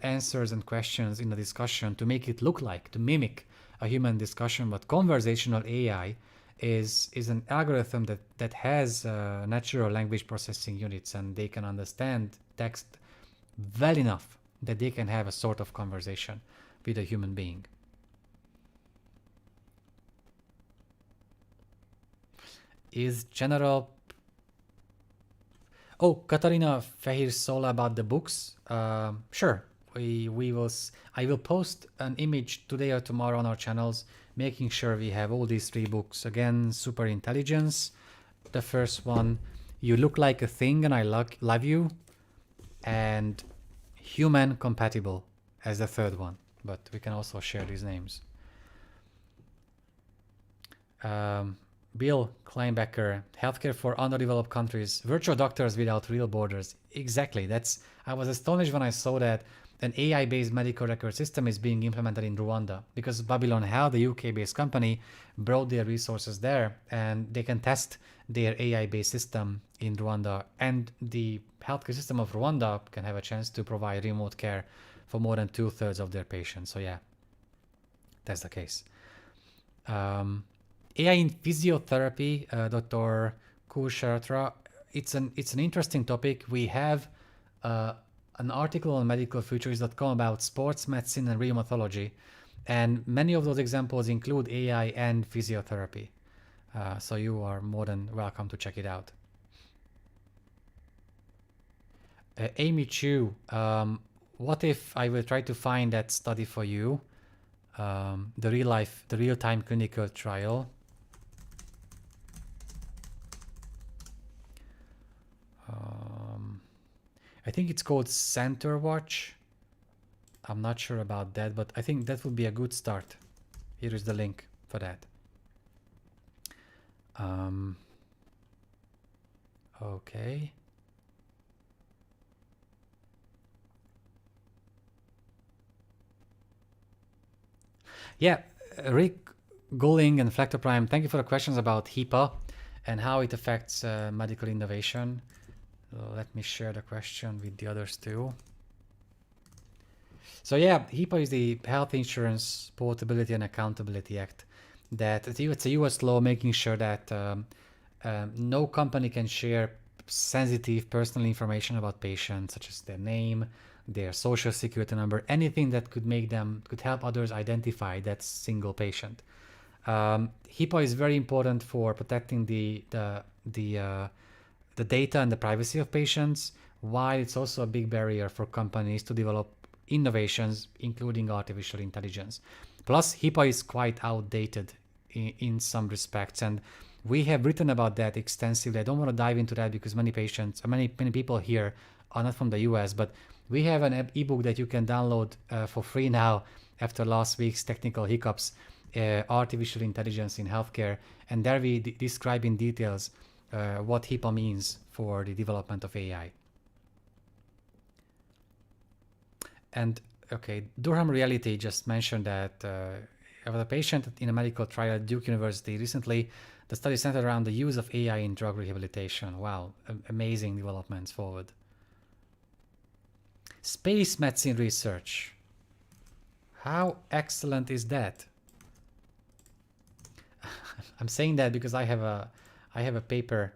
answers and questions in a discussion to make it look like, to mimic a human discussion. But conversational AI is an algorithm that has natural language processing units, and they can understand text well enough that they can have a sort of conversation with a human being. Is general... Oh, Katarina Fehir Sola about the books. Sure, we will. I will post an image today or tomorrow on our channels, making sure we have all these 3 books. Again, Super Intelligence, the first one, You Look Like a Thing and I Love You, and Human Compatible as the 3rd one. But we can also share these names. Bill Kleinbecker, Healthcare for Underdeveloped Countries, Virtual Doctors Without Real Borders. Exactly. I was astonished when I saw that an AI-based medical record system is being implemented in Rwanda, because Babylon Health, the UK-based company, brought their resources there, and they can test their AI-based system in Rwanda, and the healthcare system of Rwanda can have a chance to provide remote care for more than 2/3 of their patients. So yeah, that's the case. AI in physiotherapy, Dr. Kusharatra, it's an interesting topic. We have an article on medicalfuturist.com about sports medicine and rheumatology, and many of those examples include AI and physiotherapy. So you are more than welcome to check it out. Amy Chu, what if I will try to find that study for you? The real-time clinical trial. I think it's called Center Watch. I'm not sure about that, but I think that would be a good start. Here is the link for that. Okay. Yeah, Rick Gulling and Flector Prime, thank you for the questions about HIPAA and how it affects medical innovation. Let me share the question with the others too. So yeah, HIPAA is the Health Insurance Portability and Accountability Act. It's a US law making sure that no company can share sensitive personal information about patients, such as their name, their social security number, anything that could help others identify that single patient. HIPAA is very important for protecting the data and the privacy of patients, while it's also a big barrier for companies to develop innovations, including artificial intelligence. Plus, HIPAA is quite outdated in some respects, and we have written about that extensively. I don't want to dive into that because many people here are not from the US, but we have an ebook that you can download for free now after last week's technical hiccups, Artificial Intelligence in Healthcare, and there we describe in details what HIPAA means for the development of AI. And okay, Durham Reality just mentioned that of a patient in a medical trial at Duke University recently, the study centered around the use of AI in drug rehabilitation. Wow, amazing developments forward. Space medicine research. How excellent is that? I'm saying that because I have a paper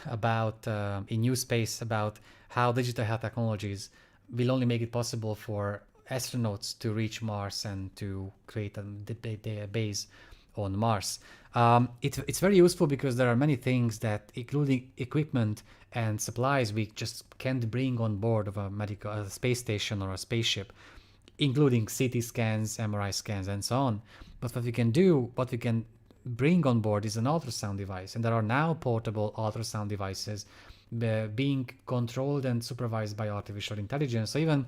about in New Space about how digital health technologies will only make it possible for astronauts to reach Mars and to create a base on Mars. It's very useful because there are many things that, including equipment and supplies, we just can't bring on board of a space station or a spaceship, including CT scans, MRI scans, and so on. But what we can bring on board is an ultrasound device, and there are now portable ultrasound devices being controlled and supervised by artificial intelligence. So even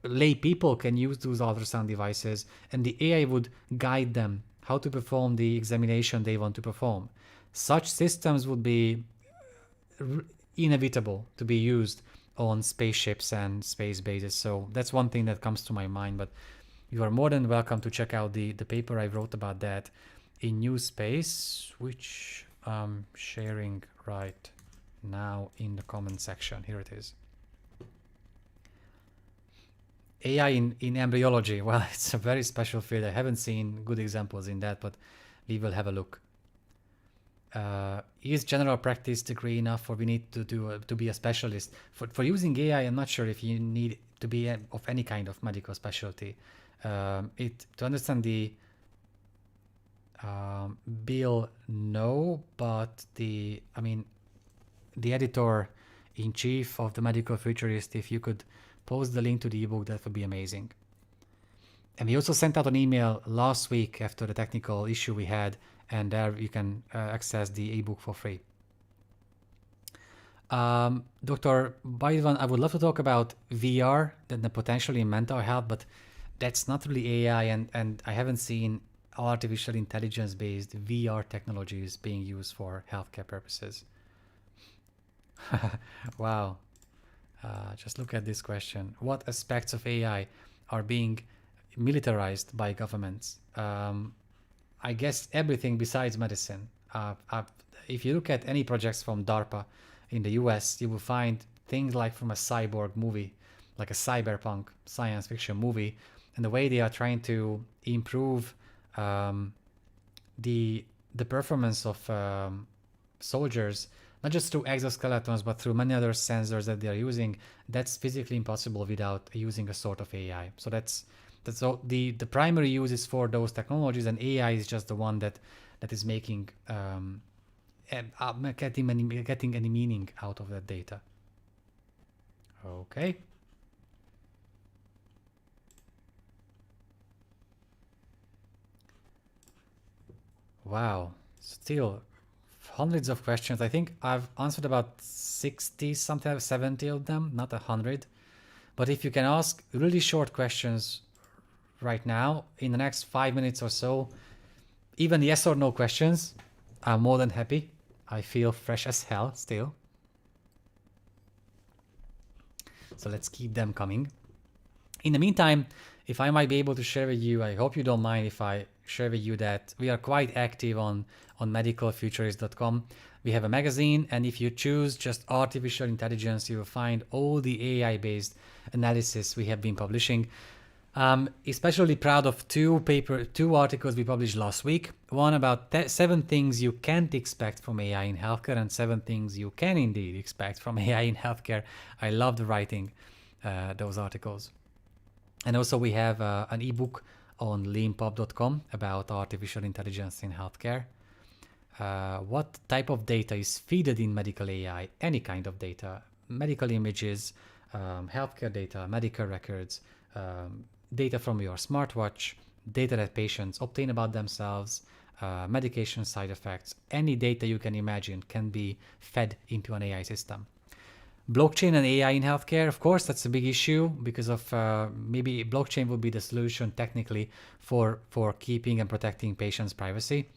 lay people can use those ultrasound devices, and the AI would guide them how to perform the examination they want to perform. Such systems would be inevitable to be used on spaceships and space bases. So that's one thing that comes to my mind. But you are more than welcome to check out the paper I wrote about that in New Space, which I'm sharing right now in the comment section. Here it is. AI in embryology. Well, it's a very special field. I haven't seen good examples in that, but we will have a look. Is general practice degree enough, or we need to be a specialist for using AI? I'm not sure if you need to be of any kind of medical specialty. To understand the bill, no, but the editor-in-chief of the Medical Futurist, if you could post the link to the ebook, that would be amazing. And we also sent out an email last week after the technical issue we had, and there you can access the ebook for free. Dr. Baivan, I would love to talk about VR, the potentially in mental health, but that's not really AI, and I haven't seen artificial intelligence-based VR technologies being used for healthcare purposes. Wow. Just look at this question. What aspects of AI are being militarized by governments? I guess everything besides medicine. If you look at any projects from DARPA in the US, you will find things like from a cyborg movie, like a cyberpunk science fiction movie, and the way they are trying to improve the performance of soldiers, not just through exoskeletons, but through many other sensors that they are using. That's physically impossible without using a sort of AI. So that's all. The primary use is for those technologies, and AI is just the one that is making getting any meaning out of that data. Okay. Wow, still hundreds of questions. I think I've answered about 60 something, 70 of them, not 100. But if you can ask really short questions right now in the next 5 minutes or so, even yes or no questions, I'm more than happy. I feel fresh as hell still. So let's keep them coming. In the meantime, if I might be able to share with you, I hope you don't mind if I share with you that we are quite active on medicalfuturist.com. We have a magazine, and if you choose just artificial intelligence, you will find all the AI-based analysis we have been publishing. Especially proud of two articles we published last week. One about 7 things you can't expect from AI in healthcare, and 7 things you can indeed expect from AI in healthcare. I loved writing those articles. And also we have an ebook on leanpub.com about artificial intelligence in healthcare. What type of data is fed in medical AI? Any kind of data, medical images, healthcare data, medical records, data from your smartwatch, data that patients obtain about themselves, medication side effects, any data you can imagine can be fed into an AI system. Blockchain and AI in healthcare, of course, that's a big issue because of maybe blockchain will be the solution technically for keeping and protecting patients' privacy.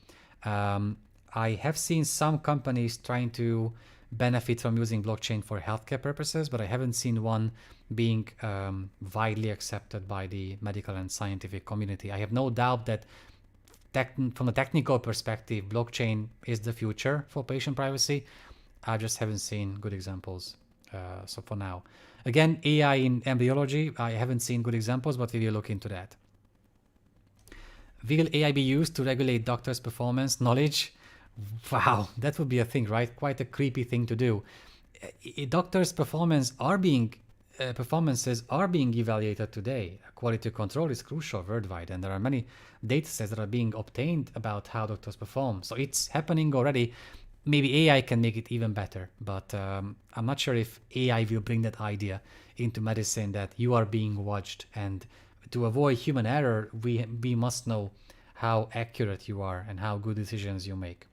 I have seen some companies trying to benefit from using blockchain for healthcare purposes, but I haven't seen one being widely accepted by the medical and scientific community. I have no doubt that from a technical perspective, blockchain is the future for patient privacy. I just haven't seen good examples. So for now, again, AI in embryology, I haven't seen good examples, but we will look into that. Will AI be used to regulate doctors' performance knowledge? Wow, that would be a thing, right? Quite a creepy thing to do. Doctors' performances are being evaluated today. Quality control is crucial worldwide, and there are many data sets that are being obtained about how doctors perform. So it's happening already. Maybe AI can make it even better, but I'm not sure if AI will bring that idea into medicine that you are being watched, and to avoid human error, we must know how accurate you are and how good decisions you make.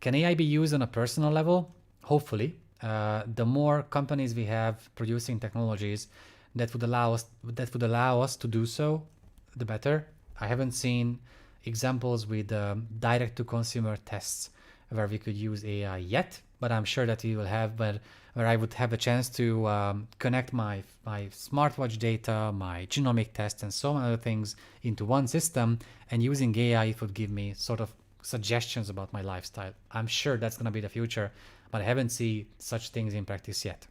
Can AI be used on a personal level? Hopefully. The more companies we have producing technologies that would allow us to do so, the better. I haven't seen examples with direct-to-consumer tests where we could use AI yet. but I'm sure that we will have, where I would have a chance to connect my smartwatch data, my genomic test, and so many other things into one system, and using AI, it would give me sort of suggestions about my lifestyle. I'm sure that's going to be the future, but I haven't seen such things in practice yet.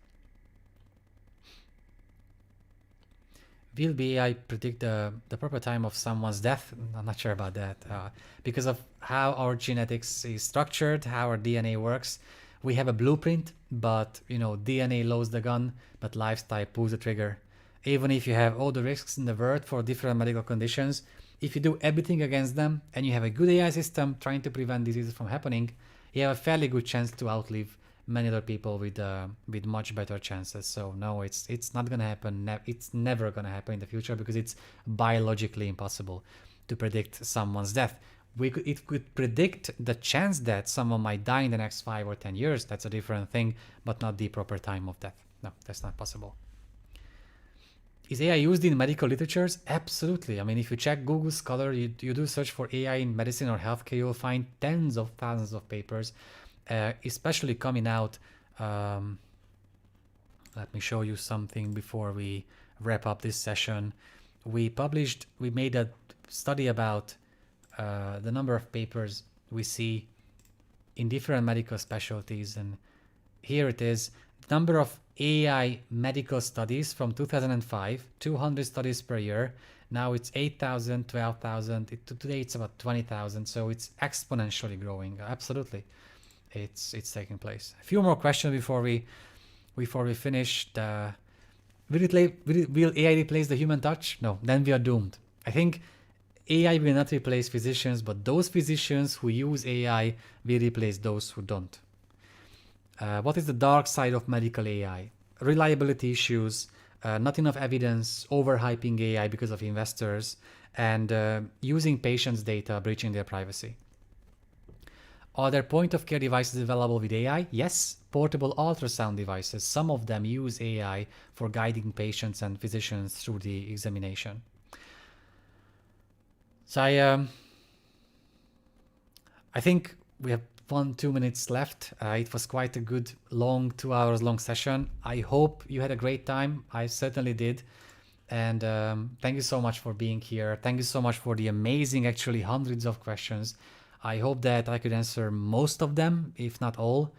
Will AI predict the proper time of someone's death? I'm not sure about that. Because of how our genetics is structured, how our DNA works, we have a blueprint, but DNA loads the gun, but lifestyle pulls the trigger. Even if you have all the risks in the world for different medical conditions, if you do everything against them and you have a good AI system trying to prevent diseases from happening, you have a fairly good chance to outlive many other people with much better chances. So no, it's not gonna happen. It's never gonna happen in the future because it's biologically impossible to predict someone's death. It could predict the chance that someone might die in the next 5 or 10 years. That's a different thing, but not the proper time of death. No, that's not possible. Is AI used in medical literatures? Absolutely. I mean, if you check Google Scholar, you do search for AI in medicine or healthcare, you'll find tens of thousands of papers, especially coming out. Let me show you something before we wrap up this session. We made a study about the number of papers we see in different medical specialties, and here it is. The number of AI medical studies from 2005, 200 studies per year. Now it's 8,000, 12,000. Today it's about 20,000. So it's exponentially growing. Absolutely, it's taking place. A few more questions before we finish. Will AI replace the human touch? No, then we are doomed. I think AI will not replace physicians, but those physicians who use AI will replace those who don't. What is the dark side of medical AI? Reliability issues, not enough evidence, overhyping AI because of investors, and using patients' data, breaching their privacy. Are there point-of-care devices available with AI? Yes, portable ultrasound devices. Some of them use AI for guiding patients and physicians through the examination. So I think we have 1-2 minutes left. It was quite a good long 2 hours long session. I hope you had a great time. I certainly did. And thank you so much for being here. Thank you so much for the amazing, actually hundreds of questions. I hope that I could answer most of them, if not all.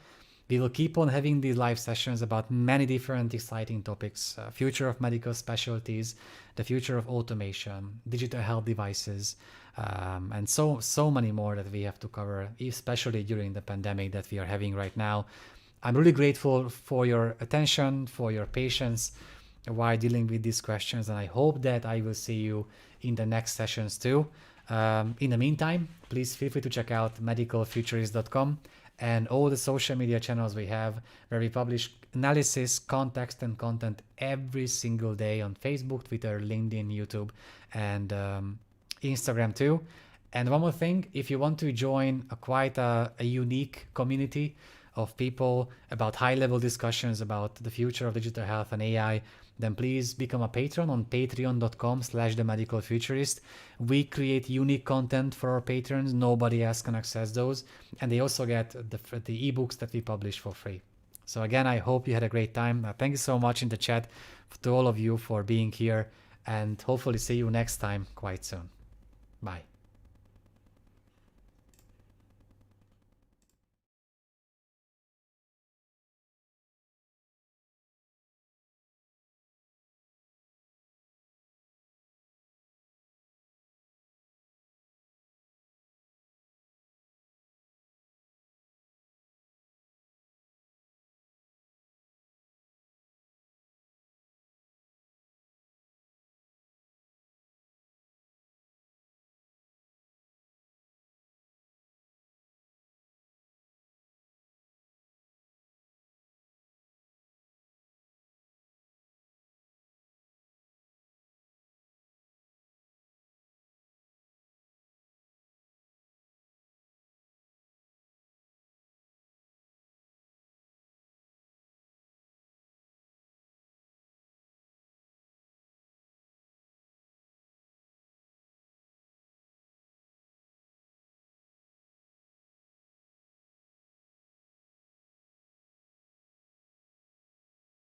We will keep on having these live sessions about many different exciting topics. Future of medical specialties, the future of automation, digital health devices, and so many more that we have to cover, especially during the pandemic that we are having right now. I'm really grateful for your attention, for your patience while dealing with these questions, and I hope that I will see you in the next sessions too. In the meantime, please feel free to check out medicalfuturist.com and all the social media channels we have, where we publish analysis, context, and content every single day on Facebook, Twitter, LinkedIn, YouTube, and Instagram too. And one more thing, if you want to join quite a unique community of people about high-level discussions about the future of digital health and AI, then please become a patron on patreon.com/themedicalfuturist. We create unique content for our patrons. Nobody else can access those. And they also get the ebooks that we publish for free. So again, I hope you had a great time. Thank you so much in the chat to all of you for being here, and hopefully see you next time quite soon. Bye.